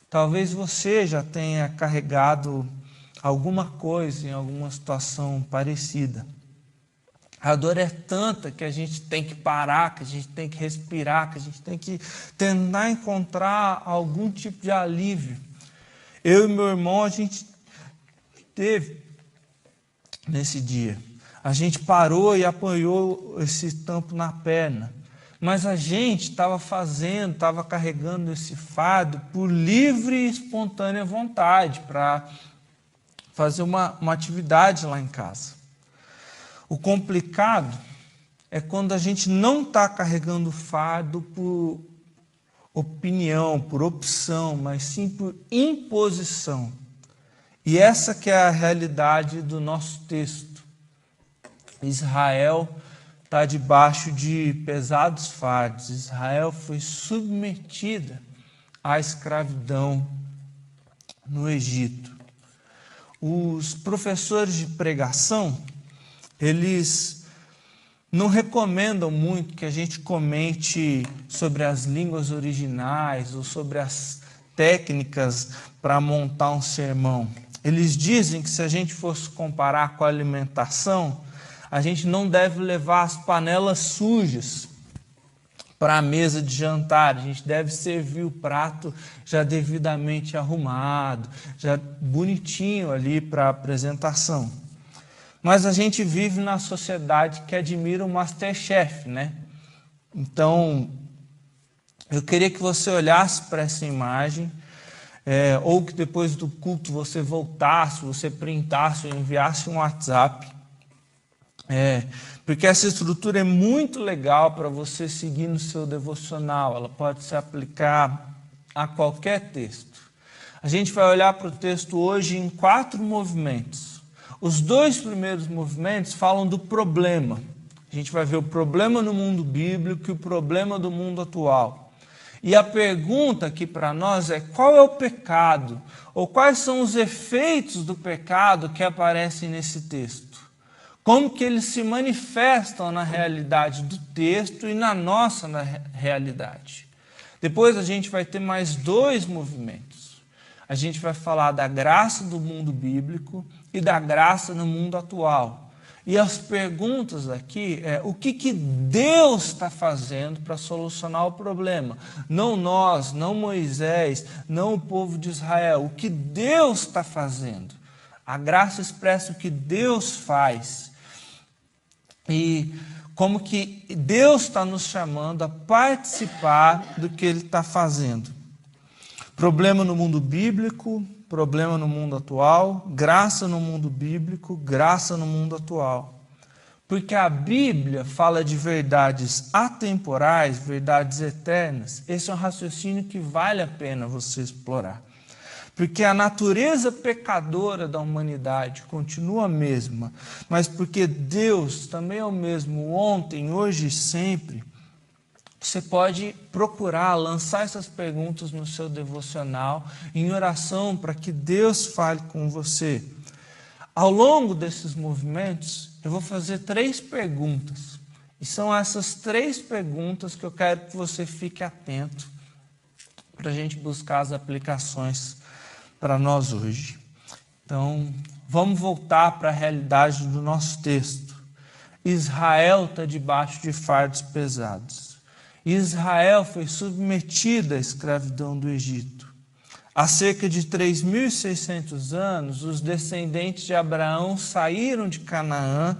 S9: Talvez você já tenha carregado alguma coisa em alguma situação parecida. A dor é tanta que a gente tem que parar, que a gente tem que respirar, que a gente tem que tentar encontrar algum tipo de alívio. Eu e meu irmão, a gente teve nesse dia. A gente parou e apoiou esse tampo na perna. Mas a gente estava carregando esse fardo por livre e espontânea vontade, para fazer uma atividade lá em casa. O complicado é quando a gente não está carregando o fardo por opinião, por opção, mas sim por imposição. E essa que é a realidade do nosso texto. Israel está debaixo de pesados fardos. Israel foi submetida à escravidão no Egito. Os professores de pregação, eles não recomendam muito que a gente comente sobre as línguas originais ou sobre as técnicas para montar um sermão. Eles dizem que se a gente fosse comparar com a alimentação, a gente não deve levar as panelas sujas para a mesa de jantar. A gente deve servir o prato já devidamente arrumado, já bonitinho ali para a apresentação. Mas a gente vive na sociedade que admira o MasterChef, né? Então, eu queria que você olhasse para essa imagem, ou que depois do culto você voltasse, você printasse ou enviasse um WhatsApp. Porque essa estrutura é muito legal para você seguir no seu devocional. Ela pode se aplicar a qualquer texto. A gente vai olhar para o texto hoje em 4 movimentos. Os 2 primeiros movimentos falam do problema. A gente vai ver o problema no mundo bíblico e o problema do mundo atual. E a pergunta aqui para nós é: qual é o pecado? Ou quais são os efeitos do pecado que aparecem nesse texto? Como que eles se manifestam na realidade do texto e na nossa realidade? Depois a gente vai ter mais 2 movimentos. A gente vai falar da graça do mundo bíblico e da graça no mundo atual. E as perguntas aqui é: o que Deus está fazendo para solucionar o problema? Não nós, não Moisés, não o povo de Israel. O que Deus está fazendo? A graça expressa o que Deus faz. E como que Deus está nos chamando a participar do que Ele está fazendo. Problema no mundo bíblico, problema no mundo atual, graça no mundo bíblico, graça no mundo atual. Porque a Bíblia fala de verdades atemporais, verdades eternas. Esse é um raciocínio que vale a pena você explorar. Porque a natureza pecadora da humanidade continua a mesma, mas porque Deus também é o mesmo ontem, hoje e sempre, você pode procurar lançar essas perguntas no seu devocional, em oração, para que Deus fale com você. Ao longo desses movimentos, eu vou fazer 3 perguntas. E são essas 3 perguntas que eu quero que você fique atento para a gente buscar as aplicações para nós hoje. Então, vamos voltar para a realidade do nosso texto. Israel está debaixo de fardos pesados. Israel foi submetida à escravidão do Egito. Há cerca de 3.600 anos, os descendentes de Abraão saíram de Canaã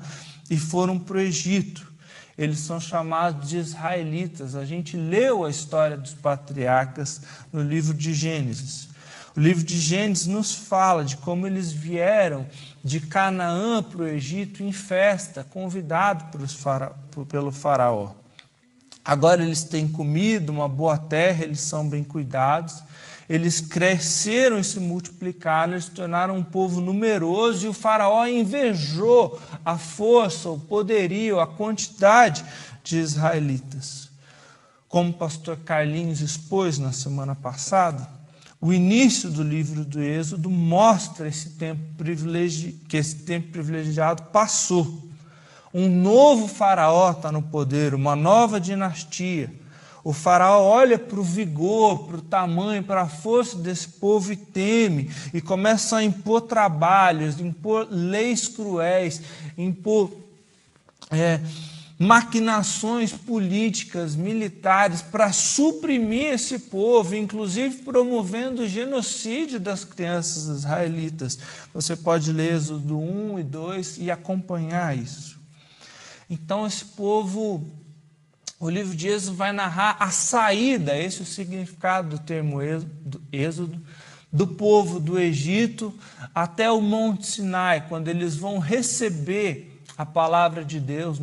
S9: e foram para o Egito. Eles são chamados de israelitas. A gente leu a história dos patriarcas no livro de Gênesis. O livro de Gênesis nos fala de como eles vieram de Canaã para o Egito em festa, convidados pelo faraó. Agora eles têm comida, uma boa terra, eles são bem cuidados. Eles cresceram e se multiplicaram, eles se tornaram um povo numeroso e o faraó invejou a força, o poderio, a quantidade de israelitas. Como o pastor Carlinhos expôs na semana passada, o início do livro do Êxodo mostra que esse tempo privilegiado passou. Um novo faraó está no poder, uma nova dinastia. O faraó olha para o vigor, para o tamanho, para a força desse povo e teme, e começa a impor trabalhos, impor leis cruéis, impor maquinações políticas, militares, para suprimir esse povo, inclusive promovendo o genocídio das crianças israelitas. Você pode ler Êxodo 1 e 2 e acompanhar isso. Então esse povo... O livro de Êxodo vai narrar a saída, esse é o significado do termo Êxodo, do povo do Egito até o Monte Sinai, quando eles vão receber a palavra de Deus,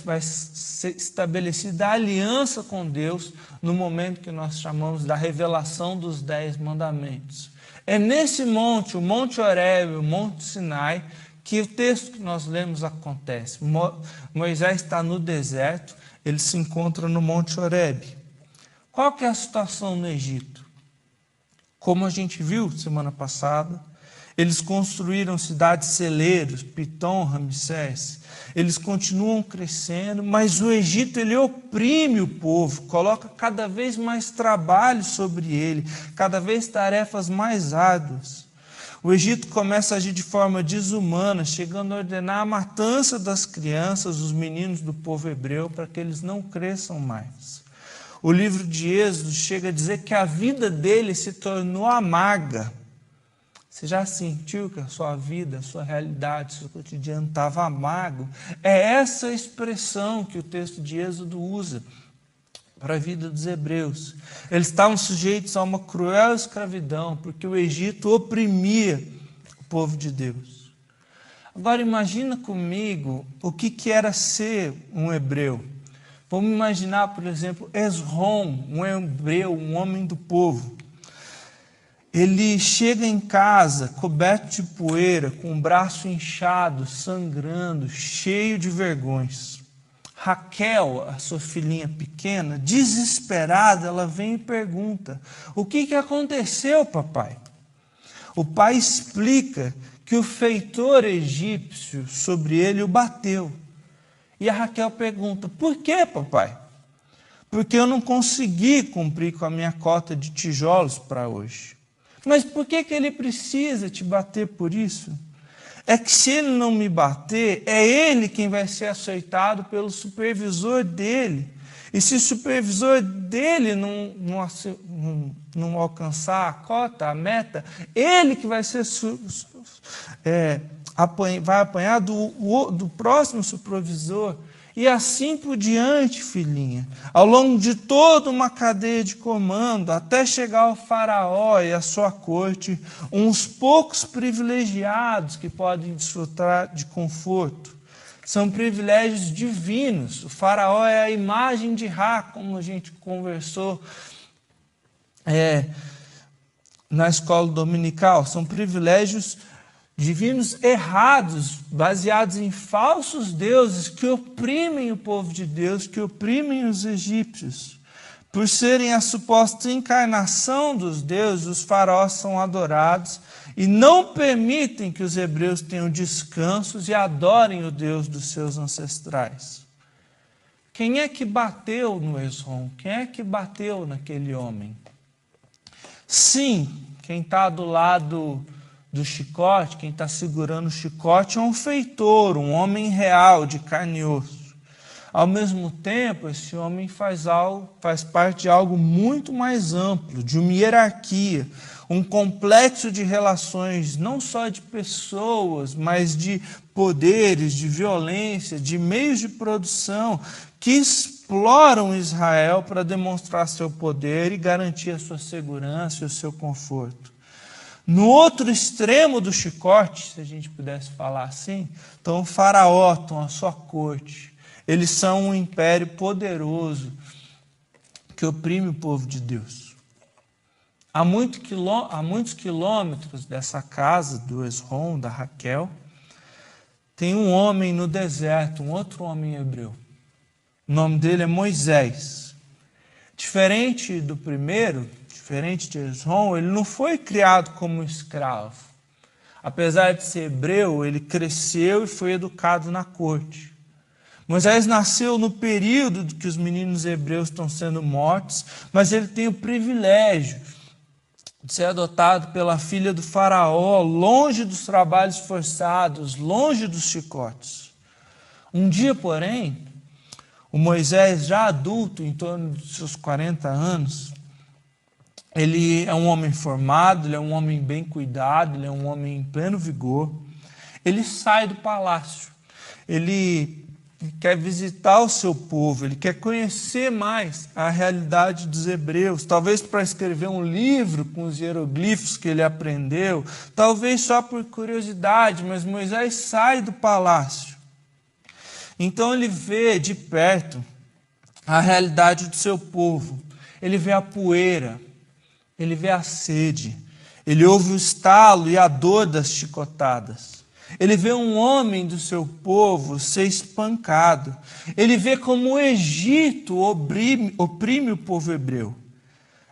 S9: vai ser estabelecida a aliança com Deus no momento que nós chamamos da revelação dos 10 mandamentos. É nesse monte, o Monte Horebe, o Monte Sinai, que o texto que nós lemos acontece. Moisés está no deserto, ele se encontra no Monte Horebe. Qual que é a situação no Egito? Como a gente viu semana passada, eles construíram cidades celeiros, Pitom, Ramsés. Eles continuam crescendo, mas o Egito ele oprime o povo, coloca cada vez mais trabalho sobre ele, cada vez tarefas mais árduas. O Egito começa a agir de forma desumana, chegando a ordenar a matança das crianças, os meninos do povo hebreu, para que eles não cresçam mais. O livro de Êxodo chega a dizer que a vida dele se tornou amarga. Você já sentiu que a sua vida, a sua realidade, o seu cotidiano estava amargo? É essa a expressão que o texto de Êxodo usa para a vida dos hebreus. Eles estavam sujeitos a uma cruel escravidão, porque o Egito oprimia o povo de Deus. Agora imagina comigo o que era ser um hebreu. Vamos imaginar, por exemplo, Esrom, um hebreu, um homem do povo. Ele chega em casa coberto de poeira, com o braço inchado, sangrando, cheio de vergonhas. Raquel, a sua filhinha pequena, desesperada, ela vem e pergunta: o que aconteceu, papai? O pai explica que o feitor egípcio sobre ele o bateu. E a Raquel pergunta: por que, papai? Porque eu não consegui cumprir com a minha cota de tijolos para hoje. Mas por que ele precisa te bater por isso? É que se ele não me bater, é ele quem vai ser açoitado pelo supervisor dele. E se o supervisor dele não alcançar a cota, a meta, ele que vai ser vai apanhar do próximo supervisor. E assim por diante, filhinha, ao longo de toda uma cadeia de comando, até chegar ao faraó e à sua corte, uns poucos privilegiados que podem desfrutar de conforto. São privilégios divinos. O faraó é a imagem de Ra, como a gente conversou na escola dominical. São privilégios divinos errados, baseados em falsos deuses que oprimem o povo de Deus, que oprimem os egípcios. Por serem a suposta encarnação dos deuses, os faraós são adorados e não permitem que os hebreus tenham descansos e adorem o Deus dos seus ancestrais. Quem é que bateu no Esrom? Quem é que bateu naquele homem? Sim, quem está do lado do chicote, quem está segurando o chicote é um feitor, um homem real, de carne e osso. Ao mesmo tempo, esse homem faz parte de algo muito mais amplo, de uma hierarquia, um complexo de relações, não só de pessoas, mas de poderes, de violência, de meios de produção, que exploram Israel para demonstrar seu poder e garantir a sua segurança e o seu conforto. No outro extremo do chicote, se a gente pudesse falar assim, estão o faraó, estão a sua corte. Eles são um império poderoso que oprime o povo de Deus. A muitos quilômetros dessa casa do Esrom, da Raquel, tem um homem no deserto, um outro homem hebreu. O nome dele é Moisés. Diferente do primeiro, diferente de Esrom, ele não foi criado como escravo. Apesar de ser hebreu, ele cresceu e foi educado na corte. Moisés nasceu no período que os meninos hebreus estão sendo mortos, mas ele tem o privilégio de ser adotado pela filha do faraó, longe dos trabalhos forçados, longe dos chicotes. Um dia, porém, o Moisés, já adulto, em torno dos seus 40 anos, ele é um homem formado, ele é um homem bem cuidado, ele é um homem em pleno vigor. Ele sai do palácio, ele quer visitar o seu povo, ele quer conhecer mais a realidade dos hebreus, talvez para escrever um livro com os hieroglifos que ele aprendeu, talvez só por curiosidade, mas Moisés sai do palácio. Então ele vê de perto a realidade do seu povo, ele vê a poeira, ele vê a sede, ele ouve o estalo e a dor das chicotadas. Ele vê um homem do seu povo ser espancado. Ele vê como o Egito oprime o povo hebreu.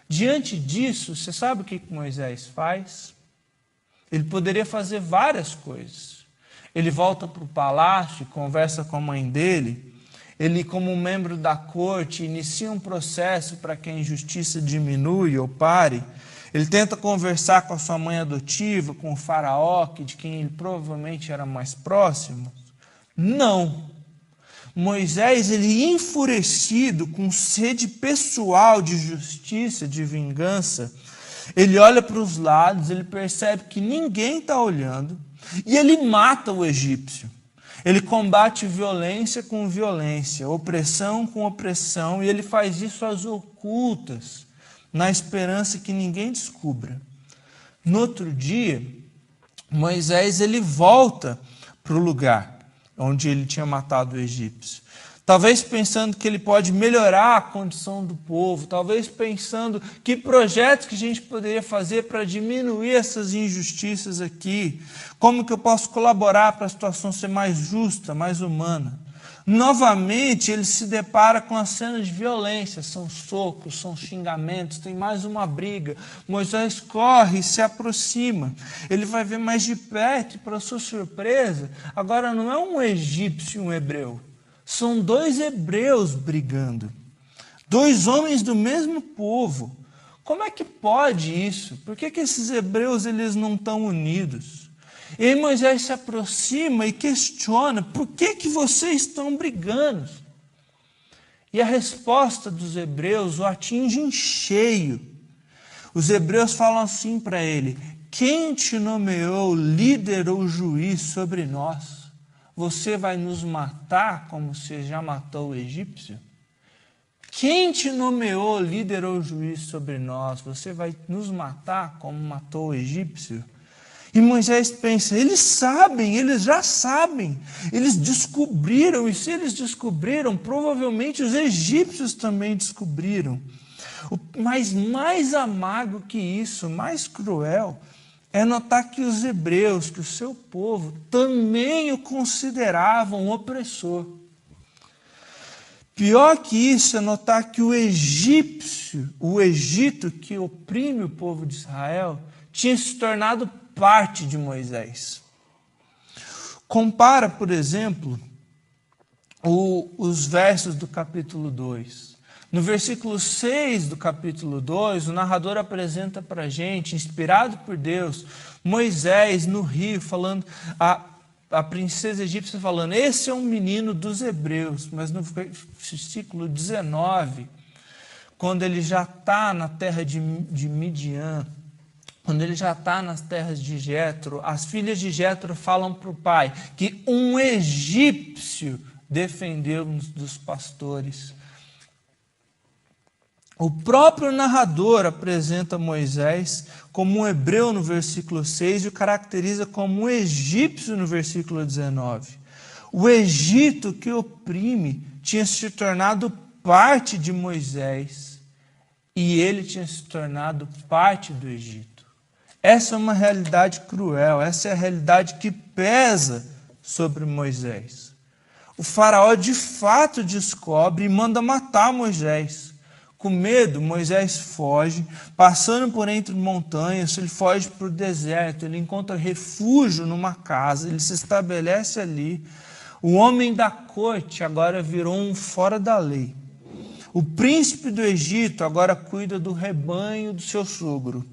S9: Diante disso, você sabe o que Moisés faz? Ele poderia fazer várias coisas. Ele volta para o palácio, conversa com a mãe dele. Ele, como membro da corte, inicia um processo para que a injustiça diminua ou pare. Ele tenta conversar com a sua mãe adotiva, com o faraó, de quem ele provavelmente era mais próximo. Não. Moisés, ele enfurecido, com sede pessoal de justiça, de vingança, ele olha para os lados, ele percebe que ninguém está olhando e ele mata o egípcio. Ele combate violência com violência, opressão com opressão, e ele faz isso às ocultas, na esperança que ninguém descubra. No outro dia, Moisés ele volta para o lugar onde ele tinha matado o egípcio. Talvez pensando que ele pode melhorar a condição do povo, talvez pensando que projetos que a gente poderia fazer para diminuir essas injustiças aqui, como que eu posso colaborar para a situação ser mais justa, mais humana. Novamente, ele se depara com a cena de violência, são socos, são xingamentos, tem mais uma briga. Moisés corre e se aproxima. Ele vai ver mais de perto e, para sua surpresa, agora não é um egípcio e um hebreu. São dois hebreus brigando. Dois homens do mesmo povo. Como é que pode isso? Por que esses hebreus eles não estão unidos? E aí Moisés se aproxima e questiona, por que vocês estão brigando? E a resposta dos hebreus o atinge em cheio. Os hebreus falam assim para ele, quem te nomeou líder ou juiz sobre nós? Você vai nos matar como você já matou o egípcio? Quem te nomeou líder ou juiz sobre nós? Você vai nos matar como matou o egípcio? E Moisés pensa, eles sabem, eles já sabem, eles descobriram, e se eles descobriram, provavelmente os egípcios também descobriram. Mas mais amargo que isso, mais cruel, é notar que os hebreus, que o seu povo, também o consideravam opressor. Pior que isso é notar que o Egito que oprime o povo de Israel, tinha se tornado parte de Moisés. Compara, por exemplo, os versos do capítulo 2. No versículo 6 do capítulo 2, o narrador apresenta para a gente, inspirado por Deus, Moisés no rio, falando, a princesa egípcia falando, esse é um menino dos hebreus. Mas no versículo 19, quando ele já está na terra de Midian, quando ele já está nas terras de Jetro, as filhas de Jetro falam para o pai que um egípcio defendeu-nos dos pastores. O próprio narrador apresenta Moisés como um hebreu no versículo 6 e o caracteriza como um egípcio no versículo 19. O Egito que oprime tinha se tornado parte de Moisés e ele tinha se tornado parte do Egito. Essa é uma realidade cruel, essa é a realidade que pesa sobre Moisés. O faraó de fato descobre e manda matar Moisés. Com medo, Moisés foge, passando por entre montanhas, ele foge para o deserto, ele encontra refúgio numa casa, ele se estabelece ali. O homem da corte agora virou um fora da lei. O príncipe do Egito agora cuida do rebanho do seu sogro.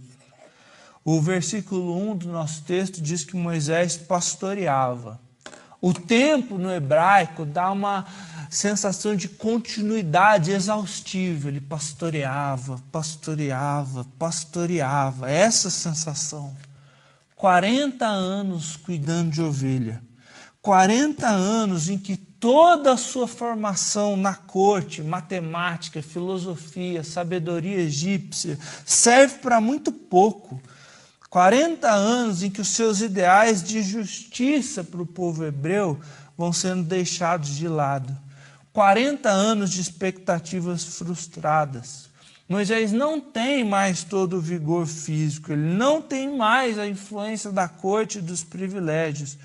S9: O versículo 1 do nosso texto diz que Moisés pastoreava. O tempo no hebraico dá uma sensação de continuidade exaustiva. Ele pastoreava, pastoreava, pastoreava. Essa sensação. 40 anos cuidando de ovelha. 40 anos em que toda a sua formação na corte, matemática, filosofia, sabedoria egípcia, serve para muito pouco. 40 anos em que os seus ideais de justiça para o povo hebreu vão sendo deixados de lado. 40 anos de expectativas frustradas. Moisés não tem mais todo o vigor físico, ele não tem mais a influência da corte e dos privilégios.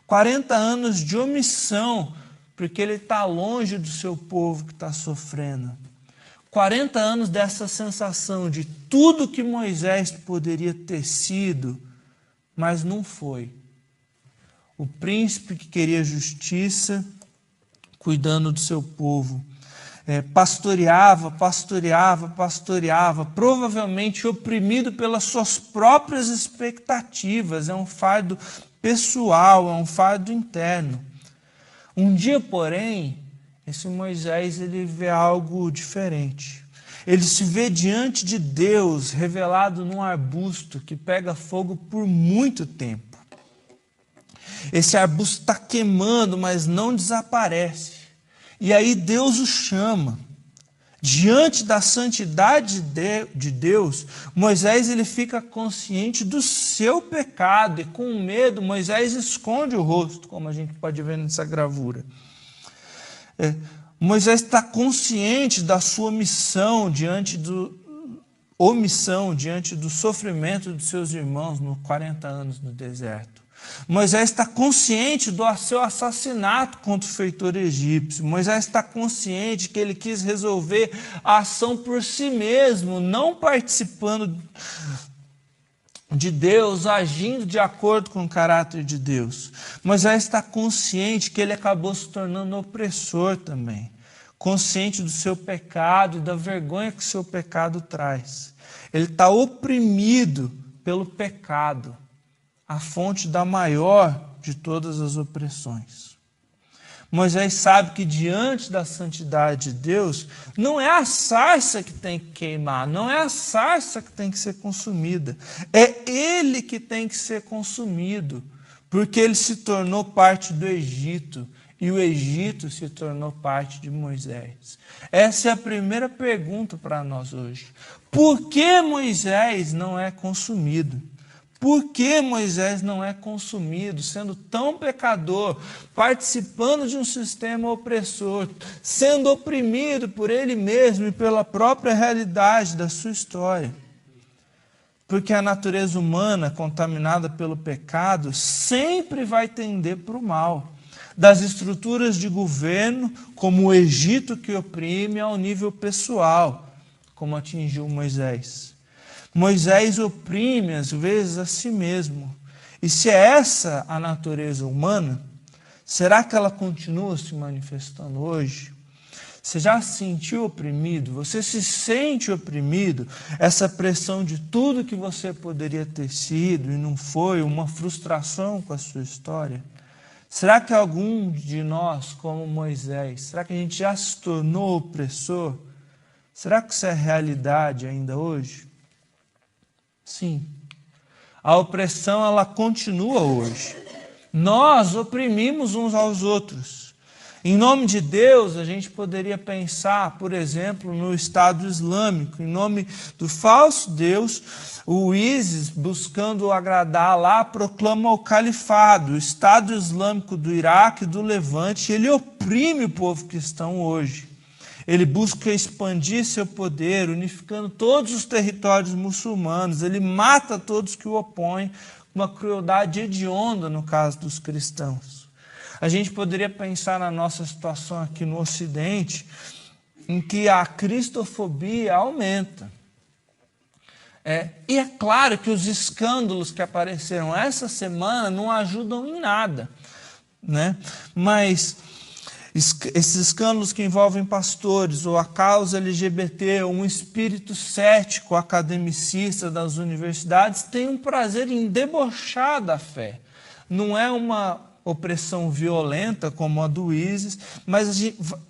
S9: 40 anos de omissão, porque ele está longe do seu povo que está sofrendo. 40 anos dessa sensação de tudo que Moisés poderia ter sido, mas não foi. O príncipe que queria justiça, cuidando do seu povo, pastoreava, provavelmente oprimido pelas suas próprias expectativas. É um fardo pessoal, é um fardo interno. Um dia, porém, esse Moisés ele vê algo diferente. Ele se vê diante de Deus revelado num arbusto que pega fogo por muito tempo. Esse arbusto está queimando, mas não desaparece. E aí Deus o chama. Diante da santidade de Deus, Moisés ele fica consciente do seu pecado e com medo Moisés esconde o rosto, como a gente pode ver nessa gravura. Moisés está consciente da sua omissão diante do sofrimento dos seus irmãos nos 40 anos no deserto. Moisés está consciente do seu assassinato contra o feitor egípcio. Moisés está consciente que ele quis resolver a ação por si mesmo, não participando de Deus, agindo de acordo com o caráter de Deus. Moisés está consciente que ele acabou se tornando opressor também, consciente do seu pecado e da vergonha que o seu pecado traz. Ele está oprimido pelo pecado, a fonte da maior de todas as opressões. Moisés sabe que diante da santidade de Deus, não é a sarça que tem que queimar, não é a sarça que tem que ser consumida, é ele que tem que ser consumido, porque ele se tornou parte do Egito e o Egito se tornou parte de Moisés. Essa é a primeira pergunta para nós hoje. Por que Moisés não é consumido? Por que Moisés não é consumido, sendo tão pecador, participando de um sistema opressor, sendo oprimido por ele mesmo e pela própria realidade da sua história? Porque a natureza humana, contaminada pelo pecado, sempre vai tender para o mal. Das estruturas de governo, como o Egito que oprime, ao nível pessoal, como atingiu Moisés. Moisés oprime, às vezes, a si mesmo. E se é essa a natureza humana, será que ela continua se manifestando hoje? Você já se sentiu oprimido? Você se sente oprimido? Essa pressão de tudo que você poderia ter sido e não foi, uma frustração com a sua história? Será que algum de nós, como Moisés, será que a gente já se tornou opressor? Será que isso é realidade ainda hoje? Sim. A opressão, ela continua hoje. Nós oprimimos uns aos outros. Em nome de Deus, a gente poderia pensar, por exemplo, no Estado Islâmico. Em nome do falso Deus, o ISIS, buscando agradar lá, proclama o califado, o Estado Islâmico do Iraque e do Levante, e ele oprime o povo cristão hoje. Ele busca expandir seu poder, unificando todos os territórios muçulmanos. Ele mata todos que o opõem, uma crueldade hedionda no caso dos cristãos. A gente poderia pensar na nossa situação aqui no Ocidente, em que a cristofobia aumenta. E é claro que os escândalos que apareceram essa semana não ajudam em nada, né? Mas esses escândalos que envolvem pastores, ou a causa LGBT, ou um espírito cético, academicista das universidades, tem um prazer em debochar da fé. Não é uma opressão violenta como a do ISIS, mas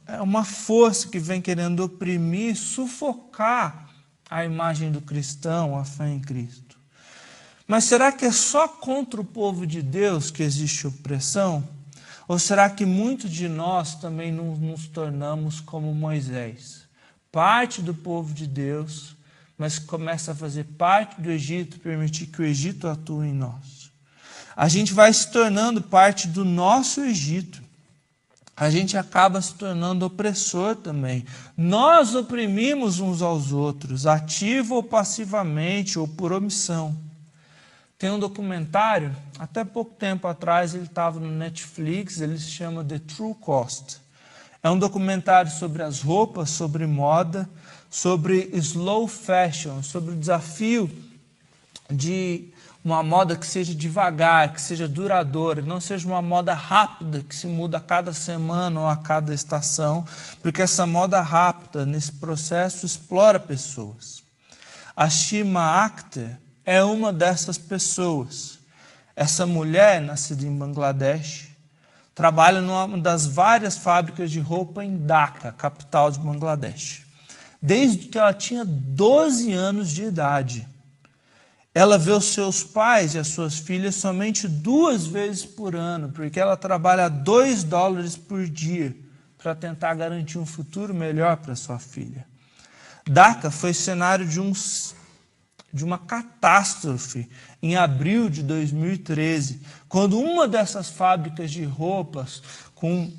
S9: é uma força que vem querendo oprimir, sufocar a imagem do cristão, a fé em Cristo. Mas será que é só contra o povo de Deus que existe opressão? Ou será que muitos de nós também não nos tornamos como Moisés? Parte do povo de Deus, mas começa a fazer parte do Egito, permitir que o Egito atue em nós. A gente vai se tornando parte do nosso Egito. A gente acaba se tornando opressor também. Nós oprimimos uns aos outros, ativo ou passivamente, ou por omissão. Tem um documentário, até pouco tempo atrás ele estava no Netflix, ele se chama The True Cost. É um documentário sobre as roupas, sobre moda, sobre slow fashion, sobre o desafio de uma moda que seja devagar, que seja duradoura, não seja uma moda rápida, que se muda a cada semana ou a cada estação, porque essa moda rápida, nesse processo, explora pessoas. A Shima Akhter é uma dessas pessoas. Essa mulher, nascida em Bangladesh, trabalha numa das várias fábricas de roupa em Dhaka, capital de Bangladesh. Desde que ela tinha 12 anos de idade. Ela vê os seus pais e as suas filhas somente 2 vezes por ano, porque ela trabalha $2 por dia para tentar garantir um futuro melhor para sua filha. Dhaka foi cenário de uma catástrofe em abril de 2013, quando uma dessas fábricas de roupas, com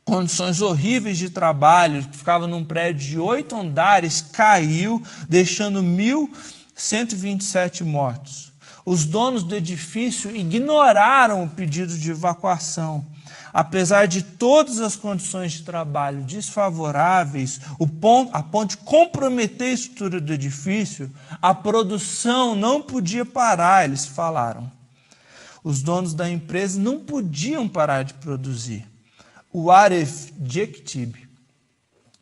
S9: condições horríveis de trabalho, que ficava num prédio de 8 andares, caiu, deixando 1.127 mortos. Os donos do edifício ignoraram o pedido de evacuação. Apesar de todas as condições de trabalho desfavoráveis, a ponto de comprometer a estrutura do edifício, a produção não podia parar, eles falaram. Os donos da empresa não podiam parar de produzir. O Arif Jektib,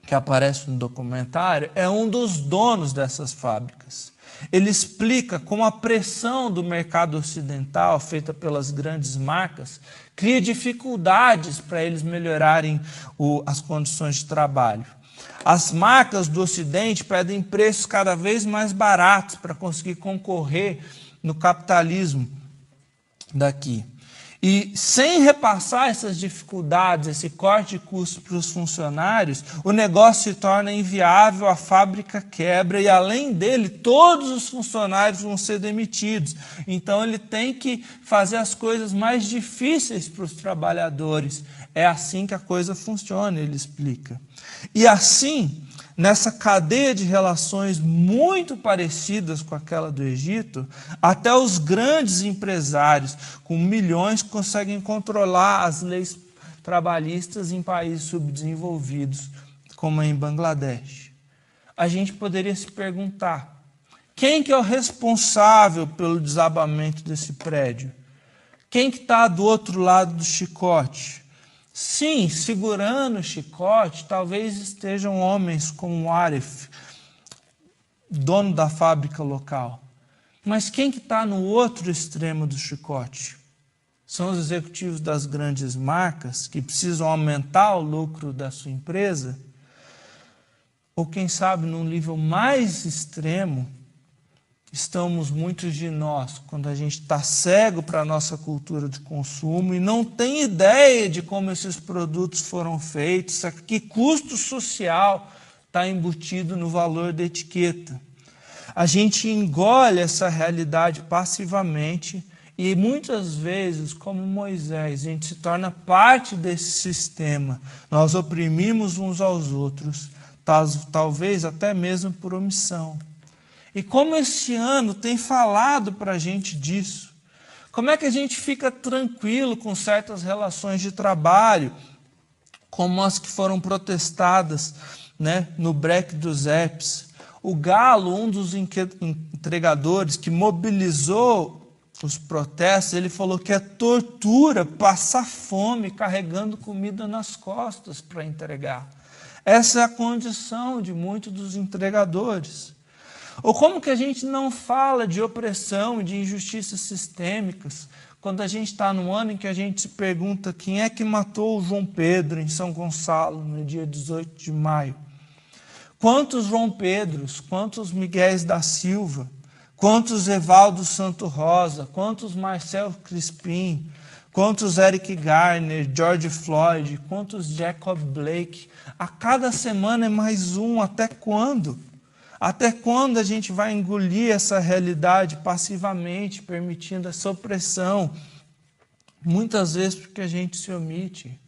S9: que aparece no documentário, é um dos donos dessas fábricas. Ele explica como a pressão do mercado ocidental, feita pelas grandes marcas, cria dificuldades para eles melhorarem as condições de trabalho. As marcas do Ocidente pedem preços cada vez mais baratos para conseguir concorrer no capitalismo daqui. E sem repassar essas dificuldades, esse corte de custo para os funcionários, o negócio se torna inviável, a fábrica quebra e, além dele, todos os funcionários vão ser demitidos. Então, ele tem que fazer as coisas mais difíceis para os trabalhadores. É assim que a coisa funciona, ele explica. E assim, nessa cadeia de relações muito parecidas com aquela do Egito, até os grandes empresários com milhões conseguem controlar as leis trabalhistas em países subdesenvolvidos, como em Bangladesh. A gente poderia se perguntar, quem que é o responsável pelo desabamento desse prédio? Quem que está do outro lado do chicote? Sim, segurando o chicote, talvez estejam homens como o Arif, dono da fábrica local. Mas quem que está no outro extremo do chicote? São os executivos das grandes marcas que precisam aumentar o lucro da sua empresa? Ou quem sabe, num nível mais extremo, estamos muitos de nós, quando a gente está cego para a nossa cultura de consumo e não tem ideia de como esses produtos foram feitos, que custo social está embutido no valor da etiqueta. A gente engole essa realidade passivamente e muitas vezes, como Moisés, a gente se torna parte desse sistema. Nós oprimimos uns aos outros, talvez até mesmo por omissão. E como esse ano tem falado para a gente disso? Como é que a gente fica tranquilo com certas relações de trabalho, como as que foram protestadas, né, no break dos apps? O Galo, um dos entregadores que mobilizou os protestos, ele falou que é tortura passar fome carregando comida nas costas para entregar. Essa é a condição de muitos dos entregadores. Ou como que a gente não fala de opressão e de injustiças sistêmicas quando a gente está num ano em que a gente se pergunta quem é que matou o João Pedro em São Gonçalo no dia 18 de maio? Quantos João Pedros, quantos Miguéis da Silva, quantos Evaldo Santo Rosa, quantos Marcel Crispim, quantos Eric Garner, George Floyd, quantos Jacob Blake? A cada semana é mais um, até quando? Até quando a gente vai engolir essa realidade passivamente, permitindo essa opressão? Muitas vezes porque a gente se omite.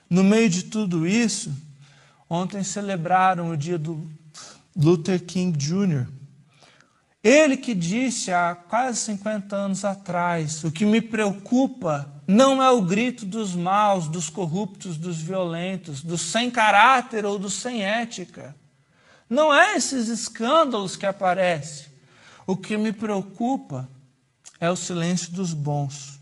S9: No meio de tudo isso, ontem celebraram o dia do Luther King Jr. Ele que disse há quase 50 anos atrás, o que me preocupa não é o grito dos maus, dos corruptos, dos violentos, dos sem caráter ou dos sem ética. Não é esses escândalos que aparecem. O que me preocupa é o silêncio dos bons.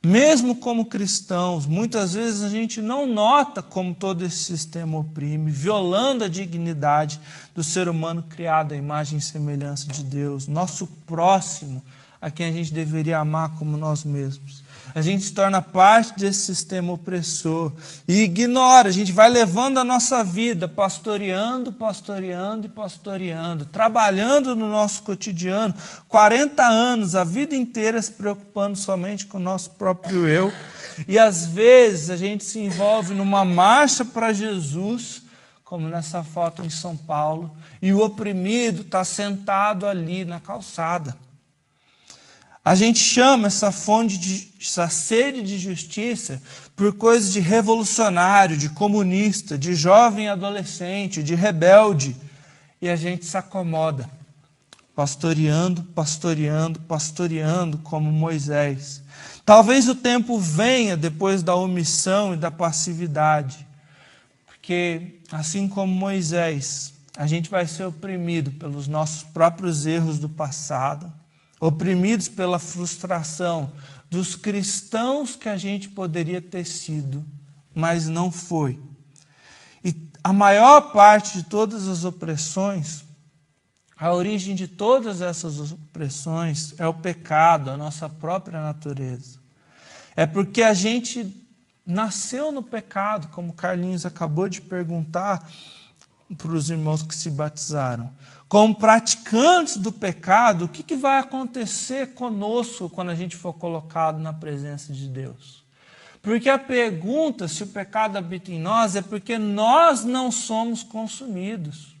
S9: Mesmo como cristãos, muitas vezes a gente não nota como todo esse sistema oprime, violando a dignidade do ser humano criado à imagem e semelhança de Deus, nosso próximo, a quem a gente deveria amar como nós mesmos. A gente se torna parte desse sistema opressor e ignora, a gente vai levando a nossa vida, pastoreando, trabalhando no nosso cotidiano, 40 anos, a vida inteira se preocupando somente com o nosso próprio eu. E às vezes a gente se envolve numa marcha para Jesus, como nessa foto em São Paulo, e o oprimido está sentado ali na calçada. A gente chama essa essa sede de justiça por coisas de revolucionário, de comunista, de jovem adolescente, de rebelde. E a gente se acomoda, pastoreando como Moisés. Talvez o tempo venha depois da omissão e da passividade, porque assim como Moisés, a gente vai ser oprimido pelos nossos próprios erros do passado, oprimidos pela frustração dos cristãos que a gente poderia ter sido, mas não foi. E a maior parte de todas as opressões, a origem de todas essas opressões é o pecado, a nossa própria natureza. É porque a gente nasceu no pecado, como Carlinhos acabou de perguntar para os irmãos que se batizaram. como praticantes do pecado, o que vai acontecer conosco quando a gente for colocado na presença de Deus? Porque a pergunta se o pecado habita em nós é porque nós não somos consumidos.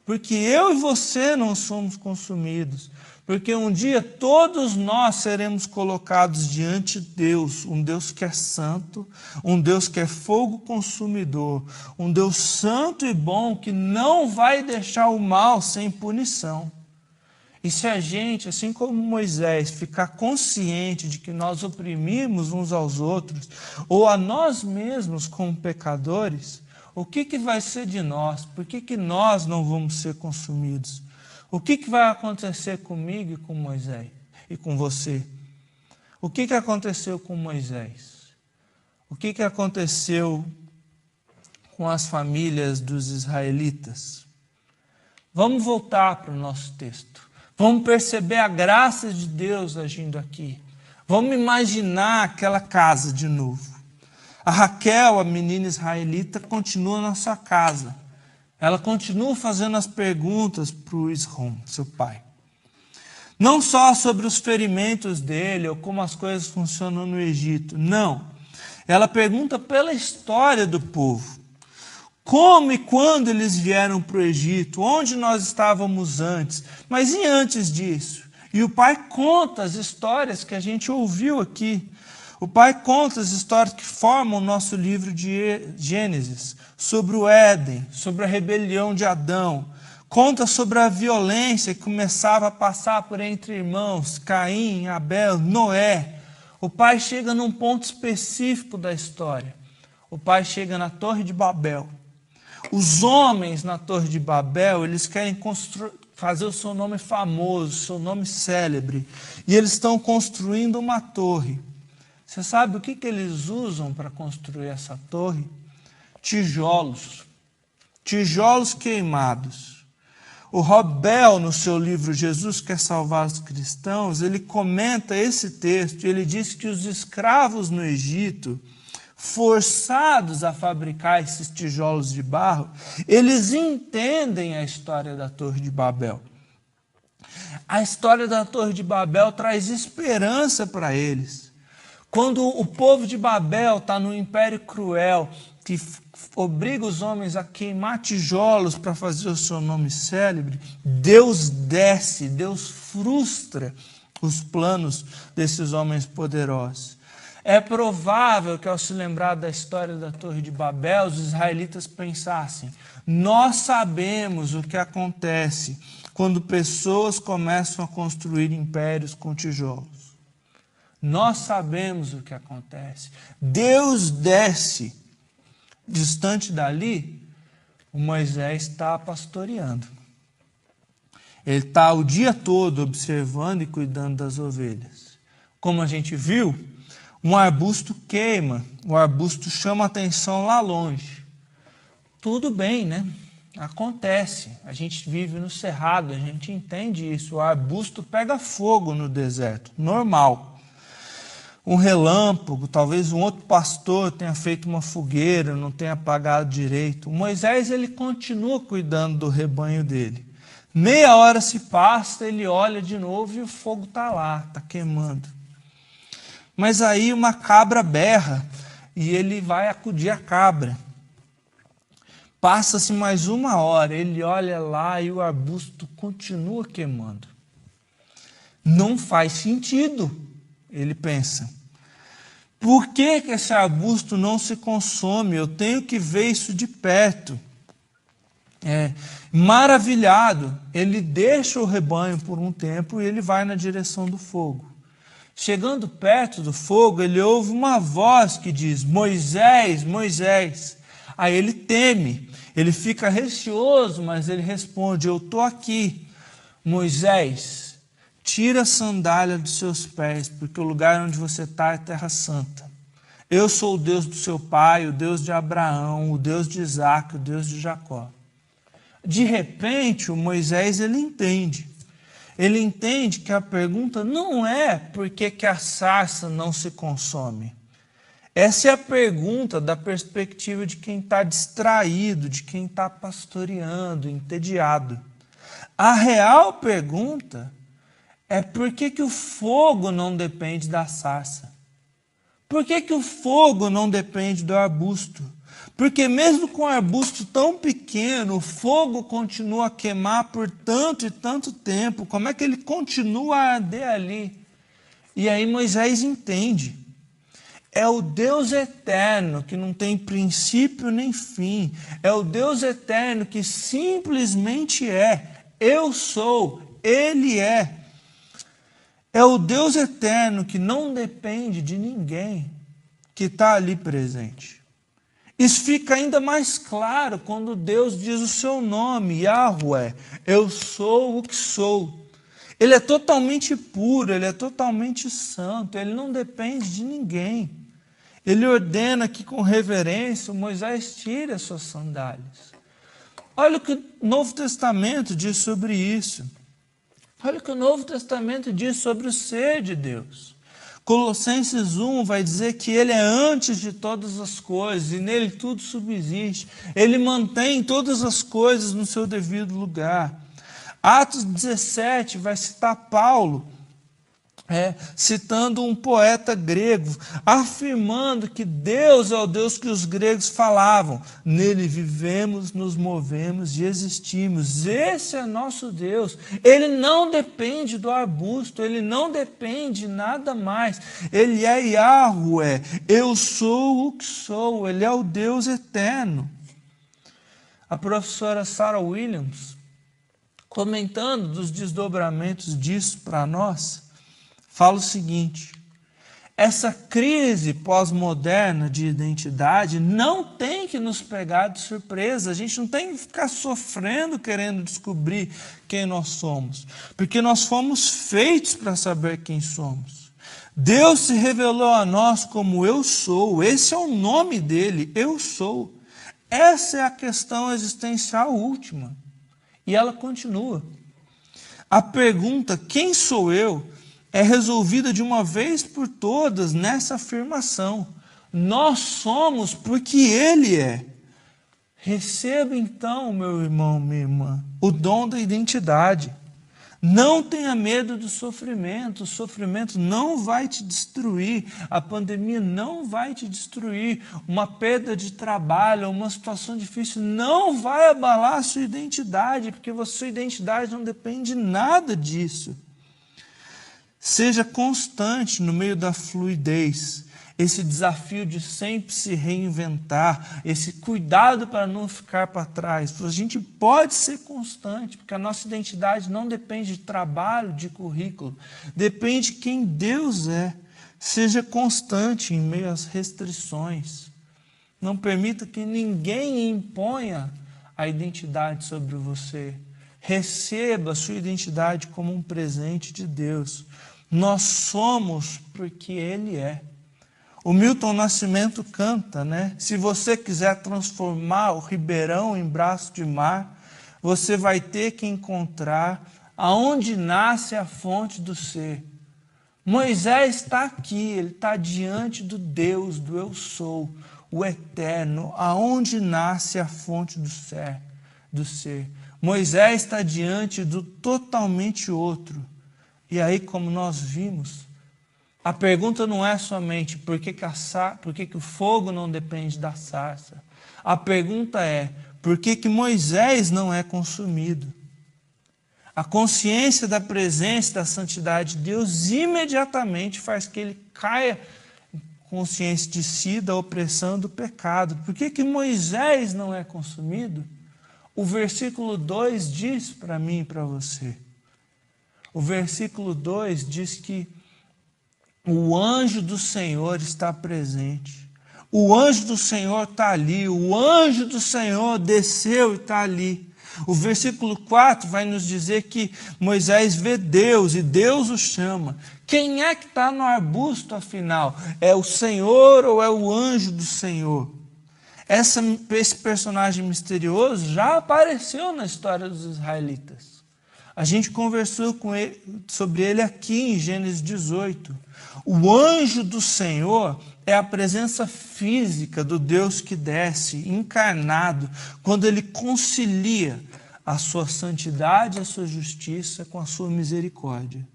S9: Porque eu e você não somos consumidos. Porque um dia todos nós seremos colocados diante de Deus, um Deus que é santo, um Deus que é fogo consumidor, um Deus santo e bom que não vai deixar o mal sem punição. E se a gente, assim como Moisés, ficar consciente de que nós oprimimos uns aos outros, ou a nós mesmos como pecadores, o que vai ser de nós? Por que nós não vamos ser consumidos? O que vai acontecer comigo e com Moisés? E com você? O que aconteceu com Moisés? O que aconteceu com as famílias dos israelitas? Vamos voltar para o nosso texto. Vamos perceber a graça de Deus agindo aqui. Vamos imaginar aquela casa de novo. A Raquel, a menina israelita, continua na sua casa. Ela continua fazendo as perguntas para o Isrom, seu pai. Não só sobre os ferimentos dele ou como as coisas funcionam no Egito. Não. Ela pergunta pela história do povo. Como e quando eles vieram para o Egito? Onde nós estávamos antes? Mas e antes disso? E o pai conta as histórias que a gente ouviu aqui. O pai conta as histórias que formam o nosso livro de Gênesis, sobre o Éden, sobre a rebelião de Adão. Conta sobre a violência que começava a passar por entre irmãos, Caim, Abel, Noé. O pai chega num ponto específico da história. O pai chega na Torre de Babel. Os homens na Torre de Babel, eles querem fazer o seu nome famoso, o seu nome célebre. E eles estão construindo uma torre. Você sabe o que eles usam para construir essa torre? Tijolos. Tijolos queimados. O Rob Bell, no seu livro Jesus Quer Salvar os Cristãos, ele comenta esse texto e ele diz que os escravos no Egito, forçados a fabricar esses tijolos de barro, eles entendem a história da Torre de Babel. A história da Torre de Babel traz esperança para eles. Quando o povo de Babel está no império cruel, que obriga os homens a queimar tijolos para fazer o seu nome célebre, Deus desce, Deus frustra os planos desses homens poderosos. É provável que, ao se lembrar da história da Torre de Babel, os israelitas pensassem: nós sabemos o que acontece quando pessoas começam a construir impérios com tijolos. Nós sabemos o que acontece. Deus desce. Distante dali, o Moisés está pastoreando. Ele está o dia todo observando e cuidando das ovelhas. Como a gente viu, um arbusto queima, o arbusto chama a atenção lá longe. Tudo bem, né? Acontece. A gente vive no cerrado, a gente entende isso. O arbusto pega fogo no deserto, normal. Um relâmpago, talvez um outro pastor tenha feito uma fogueira, não tenha apagado direito. O Moisés, ele continua cuidando do rebanho dele. Meia hora se passa, ele olha de novo e o fogo está lá, está queimando. Mas aí uma cabra berra e ele vai acudir a cabra. Passa-se mais uma hora, ele olha lá e o arbusto continua queimando. Não faz sentido, ele pensa. Por que esse arbusto não se consome? Eu tenho que ver isso de perto. Maravilhado, ele deixa o rebanho por um tempo e ele vai na direção do fogo. Chegando perto do fogo, ele ouve uma voz que diz: Moisés, Moisés. Aí ele teme, ele fica receoso, mas ele responde: eu estou aqui. Moisés, tira a sandália dos seus pés, porque o lugar onde você está é terra santa. Eu sou o Deus do seu pai, o Deus de Abraão, o Deus de Isaac, o Deus de Jacó. De repente, o Moisés, ele entende. Ele entende que a pergunta não é por que a sarça não se consome. Essa é a pergunta da perspectiva de quem está distraído, de quem está pastoreando, entediado. A real pergunta é por que o fogo não depende da sarça? Por que o fogo não depende do arbusto? Porque mesmo com um arbusto tão pequeno, o fogo continua a queimar por tanto e tanto tempo. Como é que ele continua a arder ali? E aí Moisés entende. É o Deus eterno que não tem princípio nem fim. É o Deus eterno que simplesmente é. Eu sou, Ele é. É o Deus eterno que não depende de ninguém que está ali presente. Isso fica ainda mais claro quando Deus diz o seu nome, Yahweh, eu sou o que sou. Ele é totalmente puro, ele é totalmente santo, ele não depende de ninguém. Ele ordena que com reverência Moisés tire as suas sandálias. Olha o que o Novo Testamento diz sobre isso. Olha o que o Novo Testamento diz sobre o ser de Deus. Colossenses 1 vai dizer que Ele é antes de todas as coisas e nele tudo subsiste. Ele mantém todas as coisas no seu devido lugar. Atos 17 vai citar Paulo, citando um poeta grego, afirmando que Deus é o Deus que os gregos falavam. Nele vivemos, nos movemos e existimos. Esse é nosso Deus. Ele não depende do arbusto, ele não depende de nada mais. Ele é Yahweh, eu sou o que sou, ele é o Deus eterno. A professora Sarah Williams, comentando dos desdobramentos disso para nós, fala o seguinte: essa crise pós-moderna de identidade não tem que nos pegar de surpresa. A gente não tem que ficar sofrendo querendo descobrir quem nós somos, porque nós fomos feitos para saber quem somos. Deus se revelou a nós como eu sou, esse é o nome dele, eu sou. Essa é a questão existencial última. E ela continua. A pergunta, quem sou eu, é resolvida de uma vez por todas nessa afirmação. Nós somos porque Ele é. Receba então, meu irmão, minha irmã, o dom da identidade. Não tenha medo do sofrimento. O sofrimento não vai te destruir. A pandemia não vai te destruir. Uma perda de trabalho, uma situação difícil não vai abalar a sua identidade, porque a sua identidade não depende de nada disso. Seja constante no meio da fluidez, esse desafio de sempre se reinventar, esse cuidado para não ficar para trás. A gente pode ser constante, porque a nossa identidade não depende de trabalho, de currículo, depende de quem Deus é. Seja constante em meio às restrições. Não permita que ninguém imponha a identidade sobre você. Receba a sua identidade como um presente de Deus. Nós somos porque Ele é. O Milton Nascimento canta, né? Se você quiser transformar o ribeirão em braço de mar, você vai ter que encontrar aonde nasce a fonte do ser. Moisés está aqui, ele está diante do Deus, do eu sou, o eterno, aonde nasce a fonte do ser. Moisés está diante do totalmente outro. E aí, como nós vimos, a pergunta não é somente por que o fogo não depende da sarça. A pergunta é por que Moisés não é consumido. A consciência da presença da santidade de Deus imediatamente faz que ele caia consciência de si, da opressão do pecado. Por que Moisés não é consumido? O versículo 2 diz para mim e para você. O versículo 2 diz que o anjo do Senhor está presente. O anjo do Senhor está ali. O anjo do Senhor desceu e está ali. O versículo 4 vai nos dizer que Moisés vê Deus e Deus o chama. Quem é que está no arbusto, afinal? É o Senhor ou é o anjo do Senhor? Esse personagem misterioso já apareceu na história dos israelitas. A gente conversou sobre ele aqui em Gênesis 18. O anjo do Senhor é a presença física do Deus que desce, encarnado, quando ele concilia a sua santidade e a sua justiça com a sua misericórdia.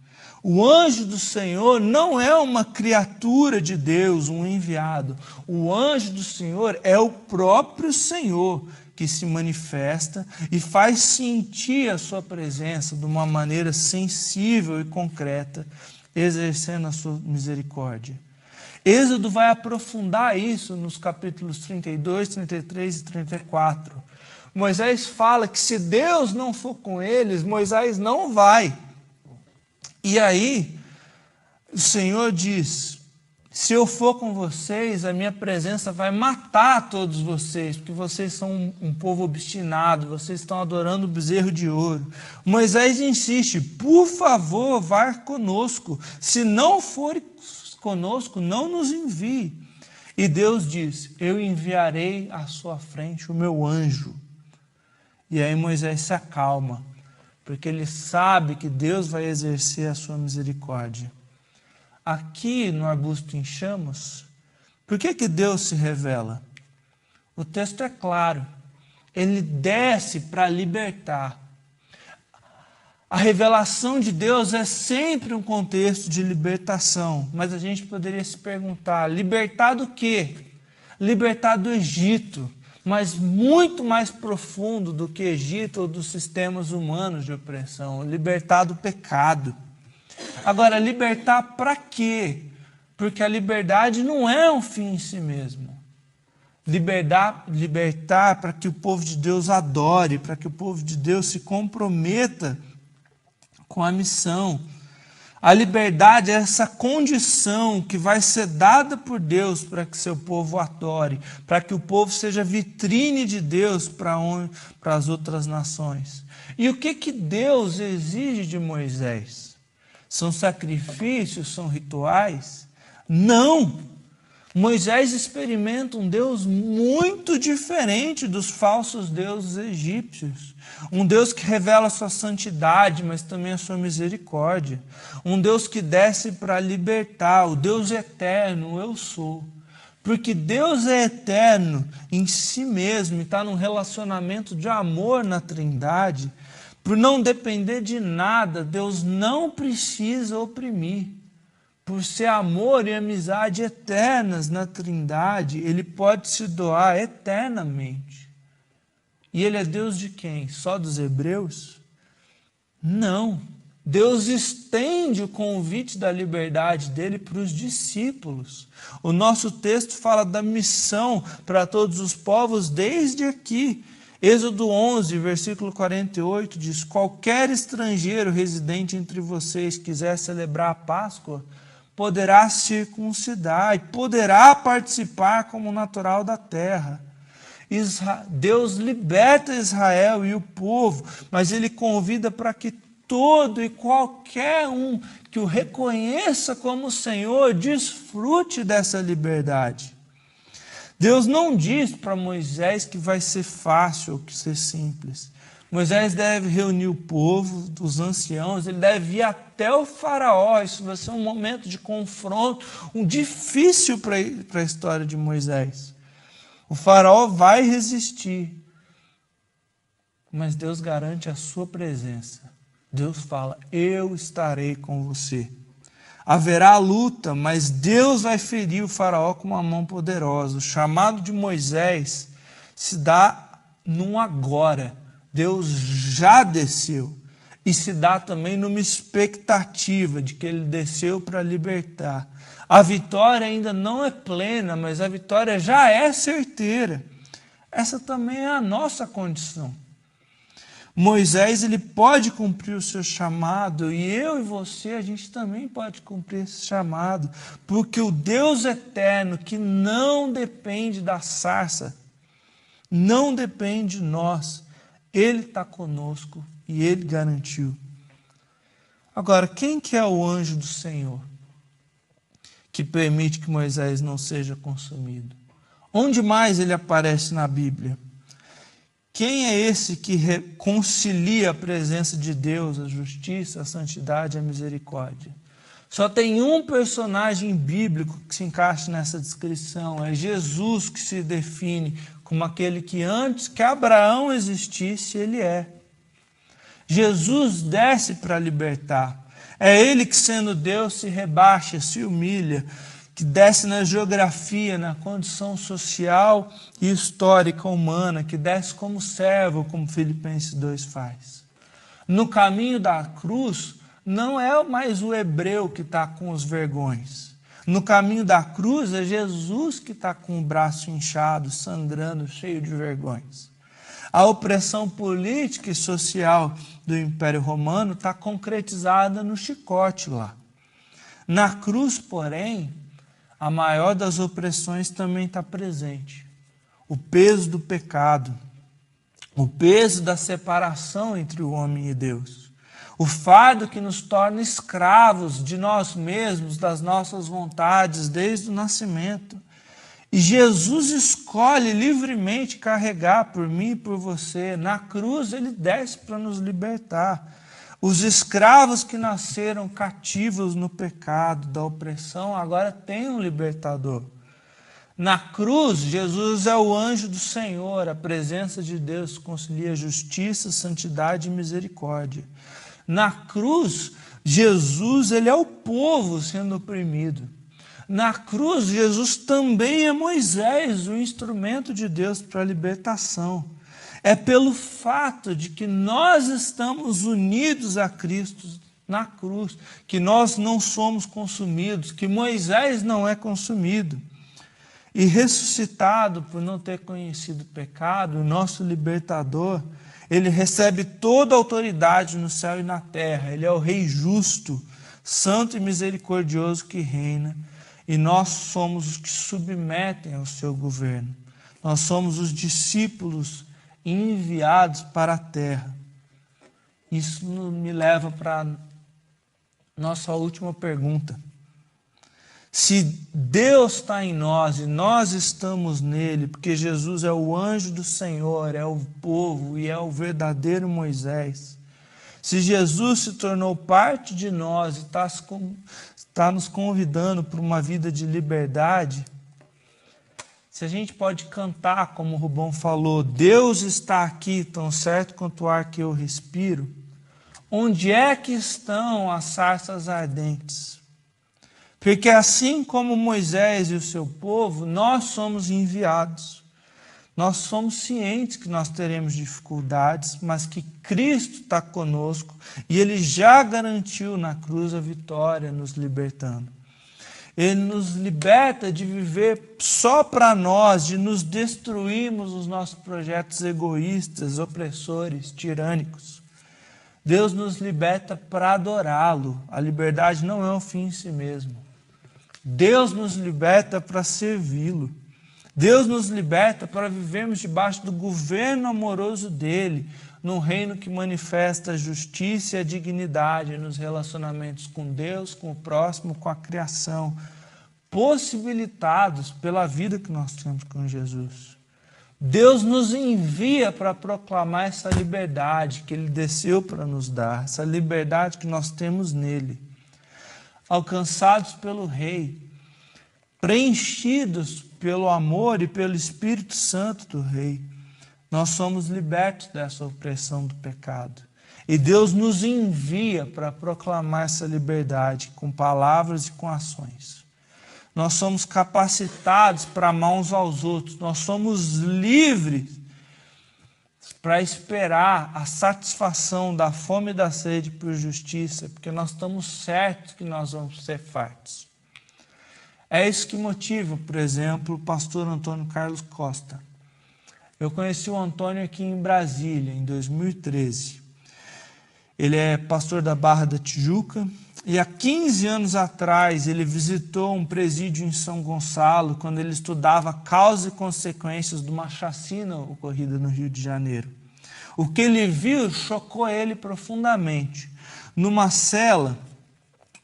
S9: O anjo do Senhor não é uma criatura de Deus, um enviado. O anjo do Senhor é o próprio Senhor que se manifesta e faz sentir a sua presença de uma maneira sensível e concreta, exercendo a sua misericórdia. Êxodo vai aprofundar isso nos capítulos 32, 33 e 34. Moisés fala que se Deus não for com eles, Moisés não vai. E aí, o Senhor diz, se eu for com vocês, a minha presença vai matar todos vocês, porque vocês são um povo obstinado, vocês estão adorando o bezerro de ouro. Moisés insiste, por favor, vá conosco. Se não for conosco, não nos envie. E Deus diz, eu enviarei à sua frente o meu anjo. E aí Moisés se acalma, porque ele sabe que Deus vai exercer a sua misericórdia. Aqui no arbusto em chamas, por que Deus se revela? O texto é claro, ele desce para libertar. A revelação de Deus é sempre um contexto de libertação, mas a gente poderia se perguntar, libertar do quê? Libertar do Egito, mas muito mais profundo do que Egito ou dos sistemas humanos de opressão, libertar do pecado. Agora, libertar para quê? Porque a liberdade não é um fim em si mesmo. Libertar para que o povo de Deus adore, para que o povo de Deus se comprometa com a missão. A liberdade é essa condição que vai ser dada por Deus para que seu povo adore, para que o povo seja vitrine de Deus para as outras nações. E o que Deus exige de Moisés? São sacrifícios, são rituais? Não! Moisés experimenta um Deus muito diferente dos falsos deuses egípcios. Um Deus que revela a sua santidade, mas também a sua misericórdia. Um Deus que desce para libertar, o Deus eterno, eu sou. Porque Deus é eterno em si mesmo e está num relacionamento de amor na Trindade. Por não depender de nada, Deus não precisa oprimir. Por ser amor e amizade eternas na Trindade, Ele pode se doar eternamente. E Ele é Deus de quem? Só dos hebreus? Não. Deus estende o convite da liberdade dele para os discípulos. O nosso texto fala da missão para todos os povos desde aqui. Êxodo 11, versículo 48 diz, qualquer estrangeiro residente entre vocês quiser celebrar a Páscoa, poderá circuncidar e poderá participar como natural da terra. Deus liberta Israel e o povo, mas Ele convida para que todo e qualquer um que o reconheça como Senhor desfrute dessa liberdade. Deus não diz para Moisés que vai ser fácil ou que ser simples. Moisés deve reunir o povo, os anciãos, ele deve ir até o faraó. Isso vai ser um momento de confronto, difícil para a história de Moisés. O faraó vai resistir, mas Deus garante a sua presença. Deus fala, eu estarei com você. Haverá luta, mas Deus vai ferir o faraó com uma mão poderosa. O chamado de Moisés se dá num agora. Deus já desceu e se dá também numa expectativa de que Ele desceu para libertar. A vitória ainda não é plena, mas a vitória já é certeira. Essa também é a nossa condição. Moisés, ele pode cumprir o seu chamado e eu e você, a gente também pode cumprir esse chamado, porque o Deus eterno que não depende da sarça, não depende de nós, Ele está conosco e Ele garantiu. Agora, quem que é o anjo do Senhor que permite que Moisés não seja consumido? Onde mais ele aparece na Bíblia? Quem é esse que reconcilia a presença de Deus, a justiça, a santidade e a misericórdia? Só tem um personagem bíblico que se encaixa nessa descrição, é Jesus, que se define como aquele que antes que Abraão existisse, ele é. Jesus desce para libertar. É Ele que, sendo Deus, se rebaixa, se humilha, que desce na geografia, na condição social e histórica humana, que desce como servo, como Filipenses 2 faz. No caminho da cruz, não é mais o hebreu que está com os vergões. No caminho da cruz, é Jesus que está com o braço inchado, sangrando, cheio de vergões. A opressão política e social do Império Romano está concretizada no chicote lá. Na cruz, porém, a maior das opressões também está presente. O peso do pecado, o peso da separação entre o homem e Deus, o fardo que nos torna escravos de nós mesmos, das nossas vontades desde o nascimento. E Jesus escolhe livremente carregar por mim e por você. Na cruz ele desce para nos libertar. Os escravos que nasceram cativos no pecado, da opressão, agora têm um libertador. Na cruz, Jesus é o anjo do Senhor, a presença de Deus concilia justiça, santidade e misericórdia. Na cruz, Jesus ele é o povo sendo oprimido. Na cruz, Jesus também é Moisés, o instrumento de Deus para a libertação. É pelo fato de que nós estamos unidos a Cristo na cruz, que nós não somos consumidos, que Moisés não é consumido. E ressuscitado por não ter conhecido o pecado, o nosso libertador, ele recebe toda a autoridade no céu e na terra. Ele é o Rei justo, santo e misericordioso que reina. E nós somos os que submetem ao seu governo. Nós somos os discípulos enviados para a terra. Isso me leva para a nossa última pergunta. Se Deus está em nós e nós estamos nele, porque Jesus é o anjo do Senhor, é o povo e é o verdadeiro Moisés. Se Jesus se tornou parte de nós e está nos convidando para uma vida de liberdade, se a gente pode cantar, como o Rubão falou, Deus está aqui, tão certo quanto o ar que eu respiro, onde é que estão as sarças ardentes? Porque assim como Moisés e o seu povo, nós somos enviados. Nós somos cientes que nós teremos dificuldades, mas que Cristo está conosco e Ele já garantiu na cruz a vitória, nos libertando. Ele nos liberta de viver só para nós, de nos destruirmos os nossos projetos egoístas, opressores, tirânicos. Deus nos liberta para adorá-lo. A liberdade não é um fim em si mesmo. Deus nos liberta para servi-lo. Deus nos liberta para vivermos debaixo do governo amoroso dele, num reino que manifesta a justiça e a dignidade nos relacionamentos com Deus, com o próximo, com a criação, possibilitados pela vida que nós temos com Jesus. Deus nos envia para proclamar essa liberdade que ele desceu para nos dar, essa liberdade que nós temos nele. Alcançados pelo Rei, preenchidos pelo amor e pelo Espírito Santo do Rei, nós somos libertos dessa opressão do pecado. E Deus nos envia para proclamar essa liberdade com palavras e com ações. Nós somos capacitados para amar uns aos outros, nós somos livres para esperar a satisfação da fome e da sede por justiça, porque nós estamos certos que nós vamos ser fartos. É isso que motiva, por exemplo, o pastor Antônio Carlos Costa. Eu conheci o Antônio aqui em Brasília, em 2013. Ele é pastor da Barra da Tijuca e há 15 anos atrás ele visitou um presídio em São Gonçalo quando ele estudava causa e consequências de uma chacina ocorrida no Rio de Janeiro. O que ele viu chocou ele profundamente. Numa cela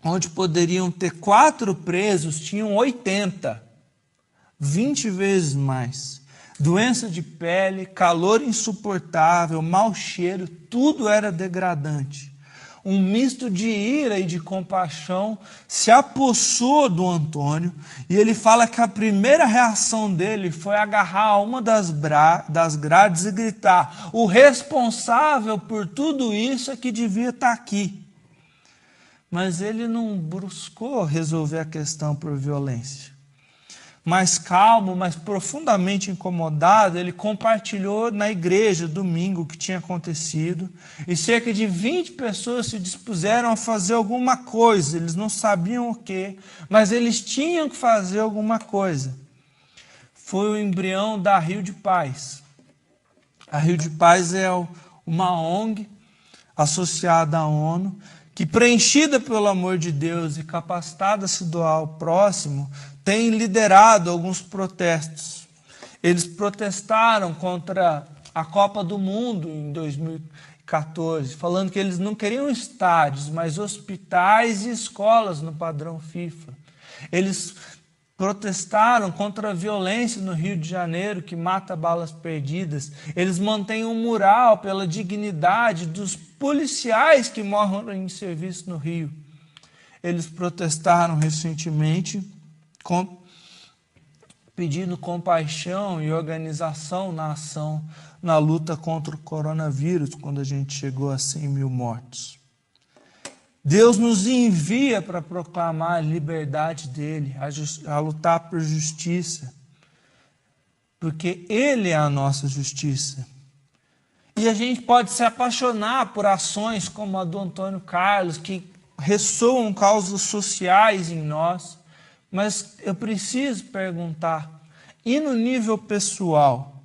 S9: onde poderiam ter 4 presos, tinham 80, 20 vezes mais. Doença de pele, calor insuportável, mau cheiro, tudo era degradante. um misto de ira e de compaixão se apossou do Antônio, e ele fala que a primeira reação dele foi agarrar uma das grades e gritar: o responsável por tudo isso é que devia estar aqui. Mas ele não buscou resolver a questão por violência. Mais calmo, mas profundamente incomodado, ele compartilhou na igreja domingo o que tinha acontecido, e cerca de 20 pessoas se dispuseram a fazer alguma coisa. Eles não sabiam o quê, mas eles tinham que fazer alguma coisa. Foi o embrião da Rio de Paz. A Rio de Paz é uma ONG associada à ONU, que, preenchida pelo amor de Deus e capacitada a se doar ao próximo, tem liderado alguns protestos. Eles protestaram contra a Copa do Mundo em 2014, falando que eles não queriam estádios, mas hospitais e escolas no padrão FIFA. Eles protestaram contra a violência no Rio de Janeiro, que mata balas perdidas. Eles mantêm um mural pela dignidade dos policiais que morrem em serviço no Rio. Eles protestaram recentemente pedindo compaixão e organização na ação, na luta contra o coronavírus, quando a gente chegou a 100 mil mortos. Deus nos envia para proclamar a liberdade dele, a lutar por justiça, porque ele é a nossa justiça. E a gente pode se apaixonar por ações como a do Antônio Carlos, que ressoam causas sociais em nós, mas eu preciso perguntar, e no nível pessoal,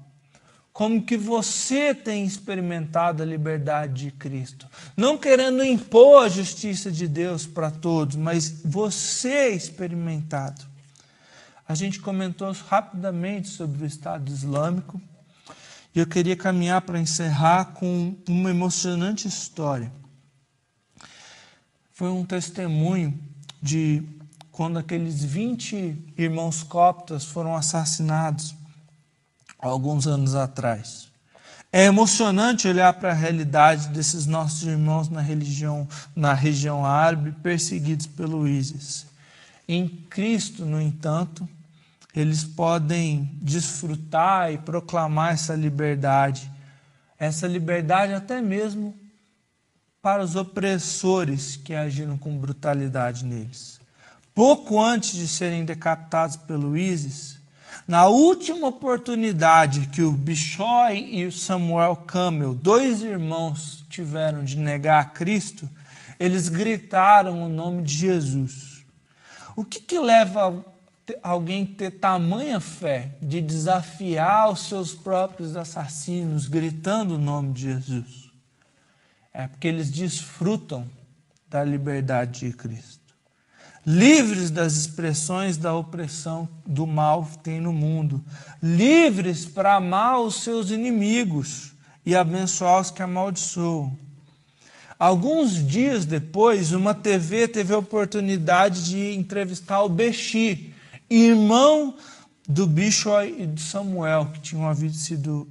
S9: como que você tem experimentado a liberdade de Cristo? Não querendo impor a justiça de Deus para todos, mas você experimentado. A gente comentou rapidamente sobre o Estado Islâmico, e eu queria caminhar para encerrar com uma emocionante história. Foi um testemunho de quando aqueles 20 irmãos coptas foram assassinados alguns anos atrás. É emocionante olhar para a realidade desses nossos irmãos na região árabe, perseguidos pelo ISIS. Em Cristo, no entanto, eles podem desfrutar e proclamar essa liberdade até mesmo para os opressores que agiram com brutalidade neles. Pouco antes de serem decapitados pelo ISIS, na última oportunidade que o Bishoy e o Samuel Camel, 2 irmãos, tiveram de negar a Cristo, eles gritaram o nome de Jesus. O que leva alguém a ter tamanha fé de desafiar os seus próprios assassinos gritando o nome de Jesus? É porque eles desfrutam da liberdade de Cristo. Livres das expressões da opressão do mal que tem no mundo, livres para amar os seus inimigos e abençoar os que amaldiçoam. Alguns dias depois, uma TV teve a oportunidade de entrevistar o Beshi, irmão do Bishoy e do Samuel, que tinham sido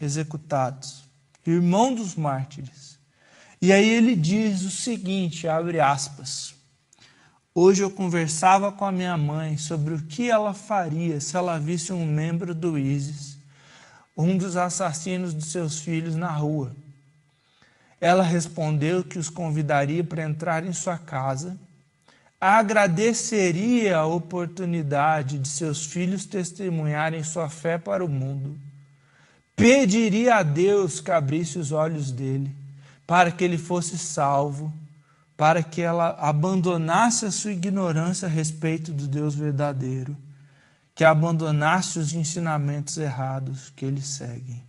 S9: executados, irmão dos mártires. E aí ele diz o seguinte, abre aspas: hoje eu conversava com a minha mãe sobre o que ela faria se ela visse um membro do ISIS, um dos assassinos de seus filhos, na rua. Ela respondeu que os convidaria para entrar em sua casa, agradeceria a oportunidade de seus filhos testemunharem sua fé para o mundo, pediria a Deus que abrisse os olhos dele, para que ele fosse salvo, para que ela abandonasse a sua ignorância a respeito do Deus verdadeiro, que abandonasse os ensinamentos errados que eles seguem.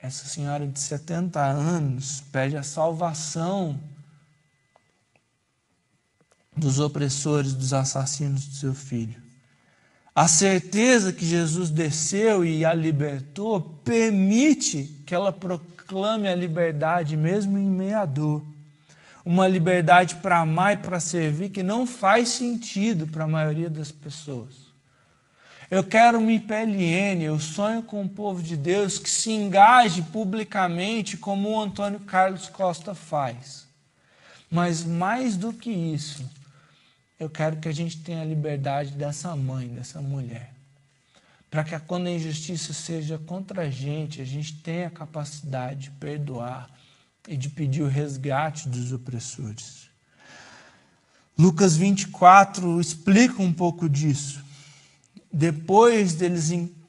S9: Essa senhora de 70 anos pede a salvação dos opressores, dos assassinos do seu filho. A certeza que Jesus desceu e a libertou permite que ela proclame a liberdade mesmo em meio à dor. Uma liberdade para amar e para servir que não faz sentido para a maioria das pessoas. Eu quero uma IPLN, eu sonho com o povo de Deus que se engaje publicamente como o Antônio Carlos Costa faz. Mas mais do que isso, eu quero que a gente tenha a liberdade dessa mãe, dessa mulher. Para que quando a injustiça seja contra a gente tenha a capacidade de perdoar e de pedir o resgate dos opressores. Lucas 24 explica um pouco disso. Depois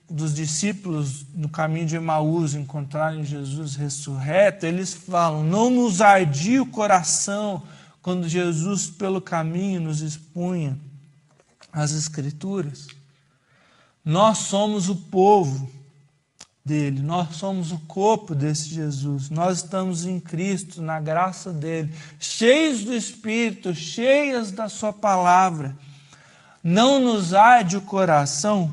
S9: dos discípulos no caminho de Emaús encontrarem Jesus ressurreto, eles falam: não nos ardia o coração quando Jesus pelo caminho nos expunha as Escrituras. Nós somos o povo dele, nós somos o corpo desse Jesus, nós estamos em Cristo, na graça dele, cheios do Espírito, cheias da sua palavra. Não nos arde o coração.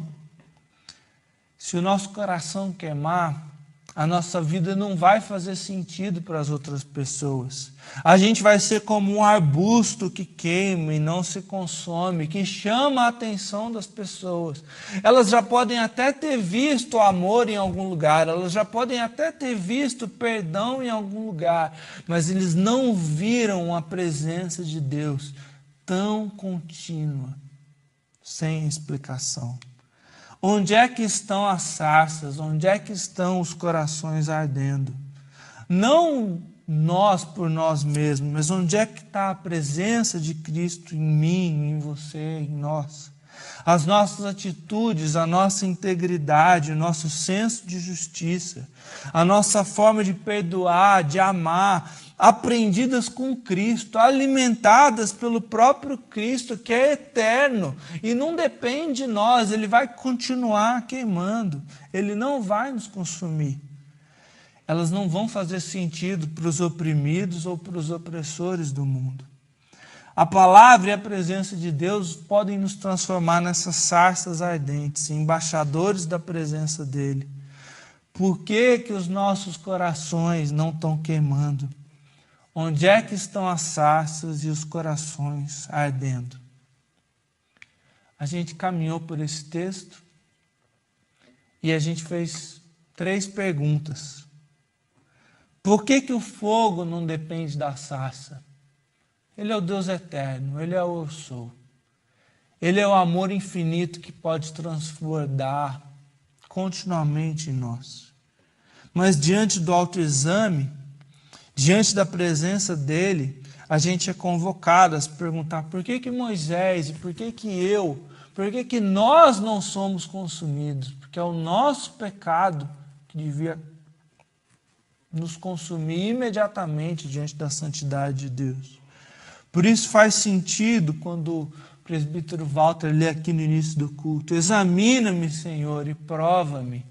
S9: Se o nosso coração queimar, a nossa vida não vai fazer sentido para as outras pessoas. A gente vai ser como um arbusto que queima e não se consome, que chama a atenção das pessoas. Elas já podem até ter visto amor em algum lugar, elas já podem até ter visto perdão em algum lugar, mas eles não viram a presença de Deus tão contínua, sem explicação. Onde é que estão as sarças? Onde é que estão os corações ardendo? Não nós por nós mesmos, mas onde é que está a presença de Cristo em mim, em você, em nós? As nossas atitudes, a nossa integridade, o nosso senso de justiça, a nossa forma de perdoar, de amar, aprendidas com Cristo, alimentadas pelo próprio Cristo, que é eterno e não depende de nós, ele vai continuar queimando, ele não vai nos consumir. Elas não vão fazer sentido para os oprimidos ou para os opressores do mundo. A palavra e a presença de Deus podem nos transformar nessas sarças ardentes, embaixadores da presença dele. Por que que os nossos corações não estão queimando? Onde é que estão as sarças e os corações ardendo? A gente caminhou por esse texto e a gente fez 3 perguntas. Por que que o fogo não depende da sarça? Ele é o Deus eterno, ele é o eu sou. Ele é o amor infinito que pode transbordar continuamente em nós. Mas diante do autoexame, diante da presença dele, a gente é convocado a se perguntar: por que que Moisés, e por que que nós não somos consumidos? Porque é o nosso pecado que devia nos consumir imediatamente diante da santidade de Deus. Por isso faz sentido quando o presbítero Walter lê aqui no início do culto: examina-me, Senhor, e prova-me.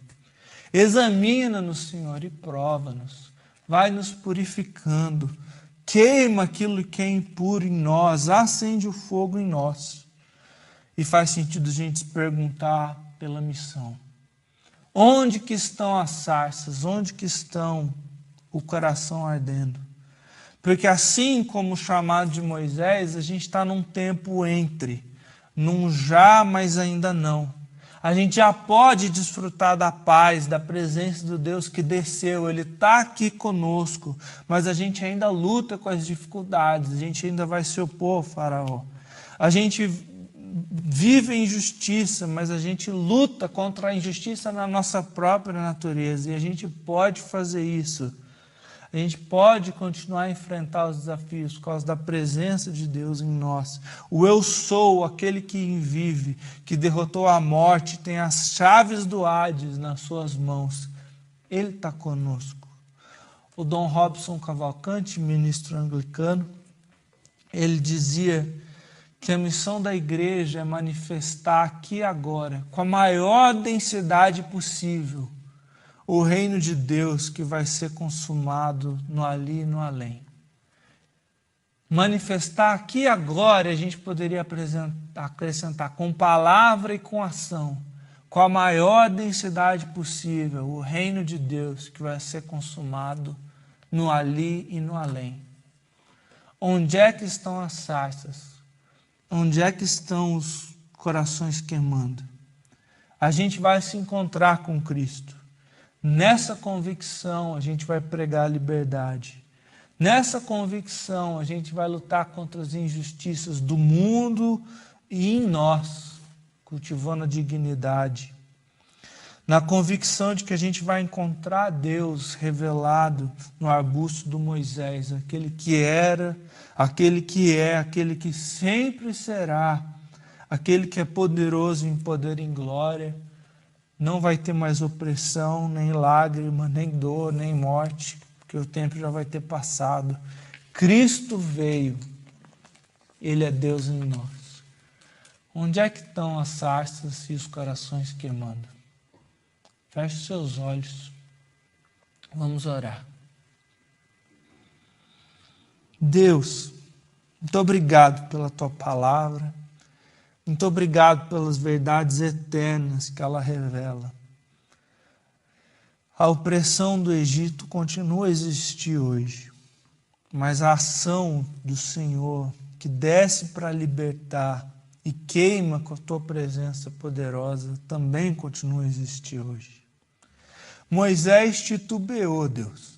S9: Examina-nos, Senhor, e prova-nos. Vai nos purificando, queima aquilo que é impuro em nós, acende o fogo em nós. E faz sentido a gente se perguntar pela missão. Onde que estão as sarças? Onde que estão o coração ardendo? Porque assim como o chamado de Moisés, a gente está num tempo entre, num já, mas ainda não. A gente já pode desfrutar da paz, da presença do Deus que desceu, ele está aqui conosco, mas a gente ainda luta com as dificuldades, a gente ainda vai se opor ao faraó. A gente vive a injustiça, mas a gente luta contra a injustiça na nossa própria natureza, e a gente pode fazer isso. A gente pode continuar a enfrentar os desafios por causa da presença de Deus em nós. O eu sou, aquele que vive, que derrotou a morte, tem as chaves do Hades nas suas mãos. Ele está conosco. O Dom Robson Cavalcante, ministro anglicano, ele dizia que a missão da igreja é manifestar aqui e agora, com a maior densidade possível, o reino de Deus que vai ser consumado no ali e no além. Manifestar aqui e agora, a gente poderia acrescentar com palavra e com ação, com a maior densidade possível, o reino de Deus que vai ser consumado no ali e no além. Onde é que estão as sarças? Onde é que estão os corações queimando? a gente vai se encontrar com Cristo. Nessa convicção, a gente vai pregar a liberdade. Nessa convicção, a gente vai lutar contra as injustiças do mundo e em nós, cultivando a dignidade. Na convicção de que a gente vai encontrar Deus revelado no arbusto do Moisés, aquele que era, aquele que é, aquele que sempre será, aquele que é poderoso em poder e em glória. Não vai ter mais opressão, nem lágrima, nem dor, nem morte, porque o tempo já vai ter passado. Cristo veio, Ele é Deus em nós. Onde é que estão as sarças e os corações queimando? Feche seus olhos. Vamos orar. Deus, muito obrigado pela Tua palavra. Muito obrigado pelas verdades eternas que ela revela. A opressão do Egito continua a existir hoje, mas a ação do Senhor que desce para libertar e queima com a Tua presença poderosa também continua a existir hoje. Moisés titubeou, Deus.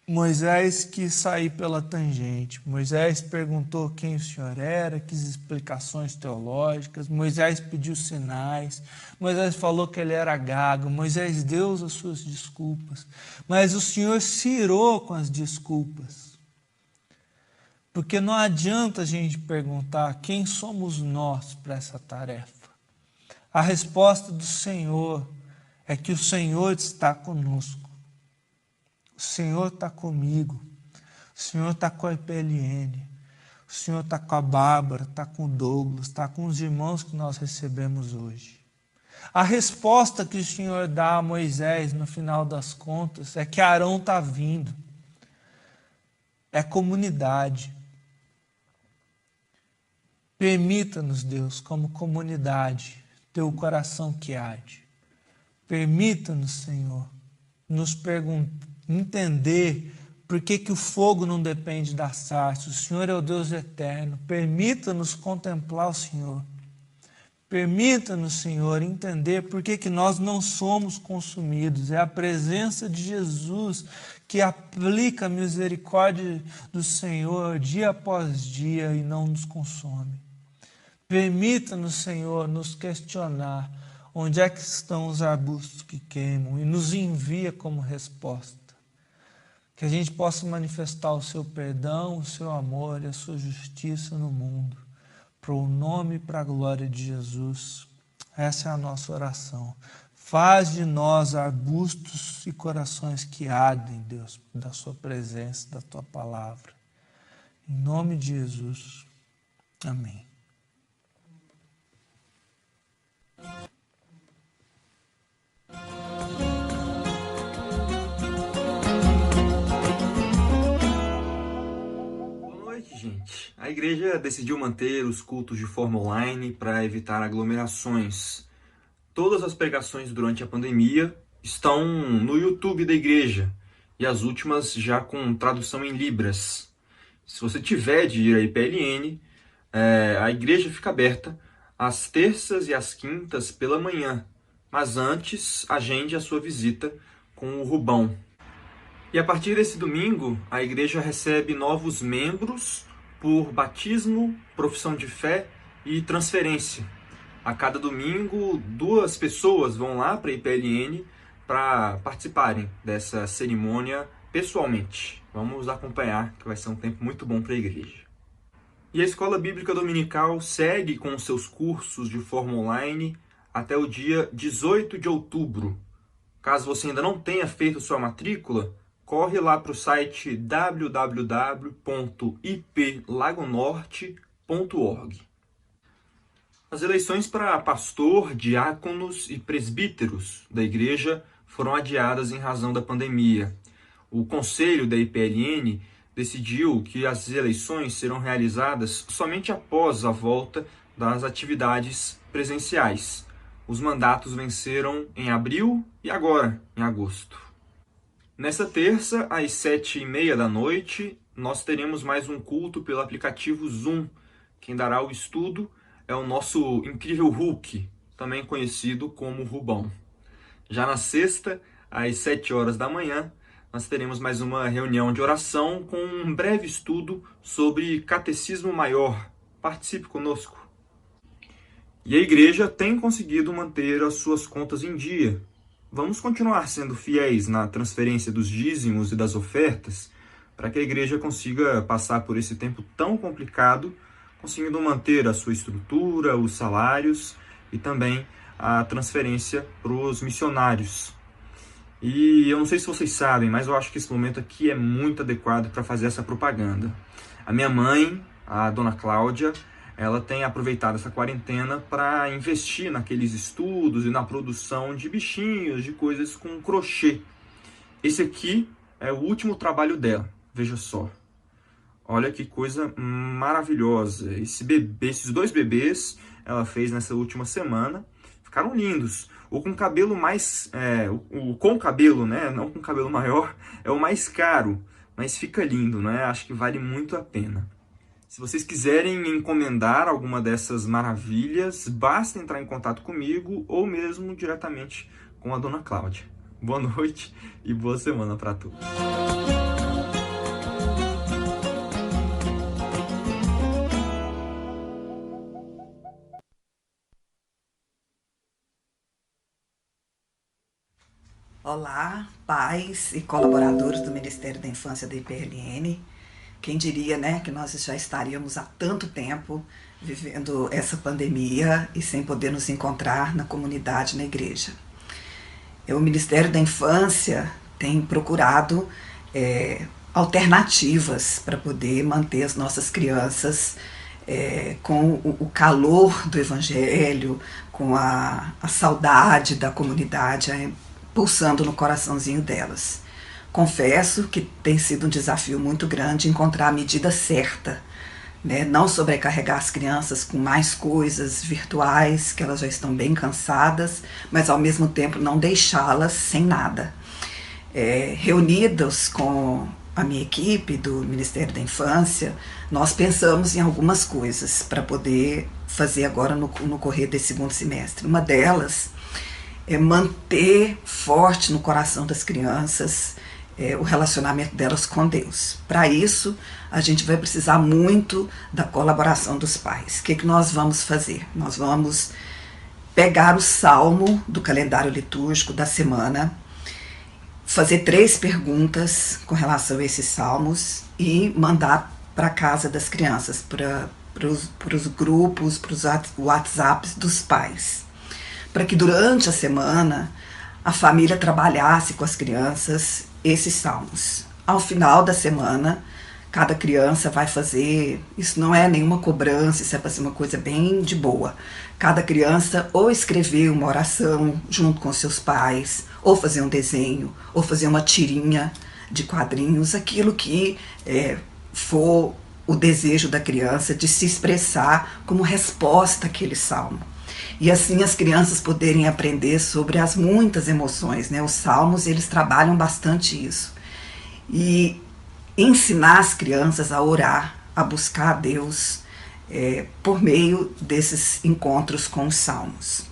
S9: Moisés quis sair pela tangente. Moisés perguntou quem o Senhor era, quis explicações teológicas. Moisés pediu sinais. Moisés falou que ele era gago. Moisés deu as suas desculpas. Mas o Senhor se irou com as desculpas. Porque não adianta a gente perguntar quem somos nós para essa tarefa. A resposta do Senhor é que o Senhor está conosco. O Senhor está comigo, o Senhor está com a IPLN, o Senhor está com a Bárbara, está com o Douglas, está com os irmãos que nós recebemos hoje. A resposta que o Senhor dá a Moisés no final das contas é que Arão está vindo. É comunidade. Permita-nos, Deus, como comunidade, ter o coração que arde. Permita-nos, Senhor, nos entender por que o fogo não depende da sarça. O Senhor é o Deus eterno. Permita-nos contemplar o Senhor. Permita-nos, Senhor, entender por que nós não somos consumidos. É a presença de Jesus que aplica a misericórdia do Senhor dia após dia e não nos consome. Permita-nos, Senhor, nos questionar onde é que estão os arbustos que queimam e nos envia como resposta. Que a gente possa manifestar o Seu perdão, o Seu amor e a Sua justiça no mundo. Para o nome e para a glória de Jesus. Essa é a nossa oração. Faz de nós arbustos e corações que ardem, Deus, da Sua presença, da Tua palavra. Em nome de Jesus. Amém.
S16: Gente, a igreja decidiu manter os cultos de forma online para evitar aglomerações. Todas as pregações durante a pandemia estão no YouTube da igreja e as últimas já com tradução em Libras. Se você tiver de ir à IPLN, a igreja fica aberta às terças e às quintas pela manhã, mas antes agende a sua visita com o Rubão. E a partir desse domingo, a igreja recebe novos membros por batismo, profissão de fé e transferência. A cada domingo, 2 pessoas vão lá para a IPLN para participarem dessa cerimônia pessoalmente. Vamos acompanhar, que vai ser um tempo muito bom para a igreja. E a Escola Bíblica Dominical segue com seus cursos de forma online até o dia 18 de outubro. Caso você ainda não tenha feito sua matrícula, corre lá para o site www.iplagonorte.org. As eleições para pastor, diáconos e presbíteros da igreja foram adiadas em razão da pandemia. O conselho da IPLN decidiu que as eleições serão realizadas somente após a volta das atividades presenciais. Os mandatos venceram em abril e agora, em agosto. Nesta terça, às 7h30 da noite, nós teremos mais um culto pelo aplicativo Zoom. Quem dará o estudo é o nosso incrível Hulk, também conhecido como Rubão. Já na sexta, às 7 horas da manhã, nós teremos mais uma reunião de oração com um breve estudo sobre Catecismo Maior. Participe conosco. E a igreja tem conseguido manter as suas contas em dia. Vamos continuar sendo fiéis na transferência dos dízimos e das ofertas para que a igreja consiga passar por esse tempo tão complicado, conseguindo manter a sua estrutura, os salários e também a transferência para os missionários. E eu não sei se vocês sabem, mas eu acho que esse momento aqui é muito adequado para fazer essa propaganda. A minha mãe, a dona Cláudia, ela tem aproveitado essa quarentena para investir naqueles estudos e na produção de bichinhos, de coisas com crochê. Esse aqui é o último trabalho dela, veja só. Olha que coisa maravilhosa. Esses 2 bebês ela fez nessa última semana. Ficaram lindos. O com cabelo mais... o com cabelo, né? Não com cabelo maior. É o mais caro. Mas fica lindo, né? Acho que vale muito a pena. Se vocês quiserem encomendar alguma dessas maravilhas, basta entrar em contato comigo ou mesmo diretamente com a dona Cláudia. Boa noite e boa semana para todos.
S17: Olá, pais e colaboradores do Ministério da Infância da IPLN. Quem diria, né, que nós já estaríamos há tanto tempo vivendo essa pandemia e sem poder nos encontrar na comunidade, na igreja. O Ministério da Infância tem procurado alternativas para poder manter as nossas crianças com o calor do Evangelho, com a saudade da comunidade pulsando no coraçãozinho delas. Confesso que tem sido um desafio muito grande encontrar a medida certa, né? Não sobrecarregar as crianças com mais coisas virtuais, que elas já estão bem cansadas, mas ao mesmo tempo não deixá-las sem nada. Reunidos com a minha equipe do Ministério da Infância, nós pensamos em algumas coisas para poder fazer agora no correr desse segundo semestre. Uma delas é manter forte no coração das crianças o relacionamento delas com Deus. Para isso, a gente vai precisar muito da colaboração dos pais. O que nós vamos fazer? Nós vamos pegar o salmo do calendário litúrgico da semana, fazer 3 perguntas com relação a esses salmos e mandar para a casa das crianças, para os grupos, para os WhatsApps dos pais, para que durante a semana a família trabalhasse com as crianças esses salmos. Ao final da semana, cada criança vai fazer, isso não é nenhuma cobrança, isso é para ser uma coisa bem de boa. Cada criança ou escrever uma oração junto com seus pais, ou fazer um desenho, ou fazer uma tirinha de quadrinhos, aquilo que for o desejo da criança de se expressar como resposta àquele salmo. E assim as crianças poderem aprender sobre as muitas emoções, né? Os salmos, eles trabalham bastante isso. E ensinar as crianças a orar, a buscar a Deus por meio desses encontros com os salmos.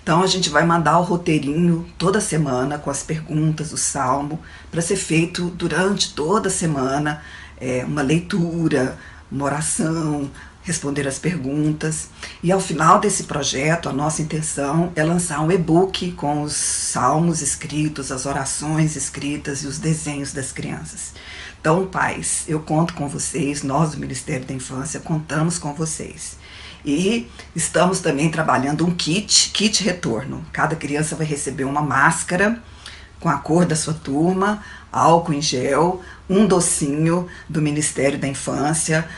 S17: Então a gente vai mandar o roteirinho toda semana com as perguntas do salmo, para ser feito durante toda a semana, uma leitura, uma oração, responder as perguntas. E ao final desse projeto, a nossa intenção é lançar um e-book com os salmos escritos, as orações escritas e os desenhos das crianças. Então, pais, eu conto com vocês, nós do Ministério da Infância contamos com vocês. E estamos também trabalhando um kit retorno. Cada criança vai receber uma máscara com a cor da sua turma, álcool em gel, um docinho do Ministério da Infância,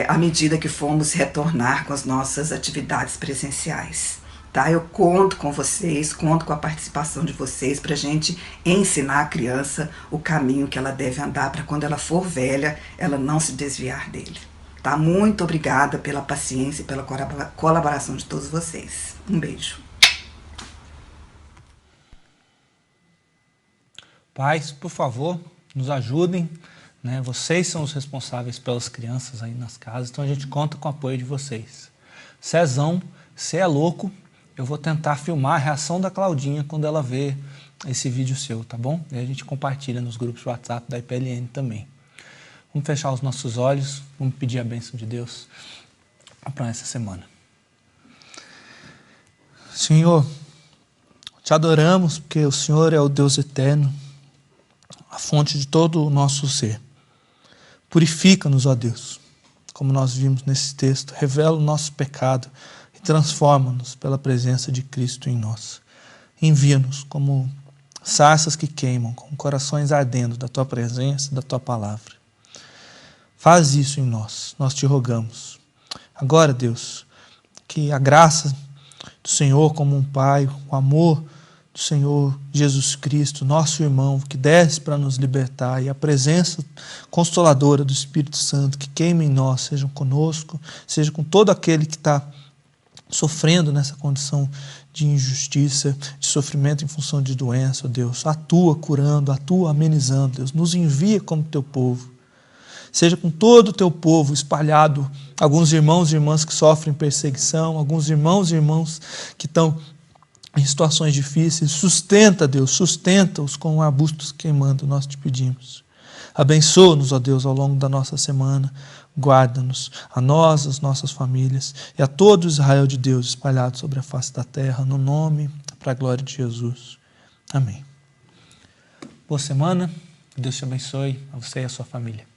S17: à medida que formos retornar com as nossas atividades presenciais. Tá? Eu conto com vocês, conto com a participação de vocês para a gente ensinar a criança o caminho que ela deve andar para quando ela for velha, ela não se desviar dele. Tá? Muito obrigada pela paciência e pela colaboração de todos vocês. Um beijo.
S9: Pais, por favor, nos ajudem, né? Vocês são os responsáveis pelas crianças aí nas casas, então a gente conta com o apoio de vocês. Cezão, você é louco, eu vou tentar filmar a reação da Claudinha quando ela vê esse vídeo seu, tá bom? E a gente compartilha nos grupos de WhatsApp da IPLN também. Vamos fechar os nossos olhos, vamos pedir a bênção de Deus para essa semana. Senhor, te adoramos porque o Senhor é o Deus eterno, a fonte de todo o nosso ser. Purifica-nos, ó Deus, como nós vimos nesse texto, revela o nosso pecado e transforma-nos pela presença de Cristo em nós. Envia-nos como sarças que queimam, com corações ardendo da Tua presença e da Tua palavra. Faz isso em nós, nós te rogamos. Agora, Deus, que a graça do Senhor como um Pai, o amor do Senhor Jesus Cristo, nosso irmão, que desce para nos libertar, e a presença consoladora do Espírito Santo que queima em nós, sejam conosco, seja com todo aquele que está sofrendo nessa condição de injustiça, de sofrimento em função de doença, ó Deus. Atua curando, atua amenizando, Deus. Nos envia como teu povo. Seja com todo o teu povo espalhado, alguns irmãos e irmãs que sofrem perseguição, alguns irmãos e irmãos que estão em situações difíceis. Sustenta, Deus, sustenta-os com arbustos queimando, nós te pedimos. Abençoa-nos, ó Deus, ao longo da nossa semana. Guarda-nos, a nós, as nossas famílias e a todo Israel de Deus espalhado sobre a face da terra, no nome, para a glória de Jesus. Amém. Boa semana, Deus te abençoe, a você e a sua família.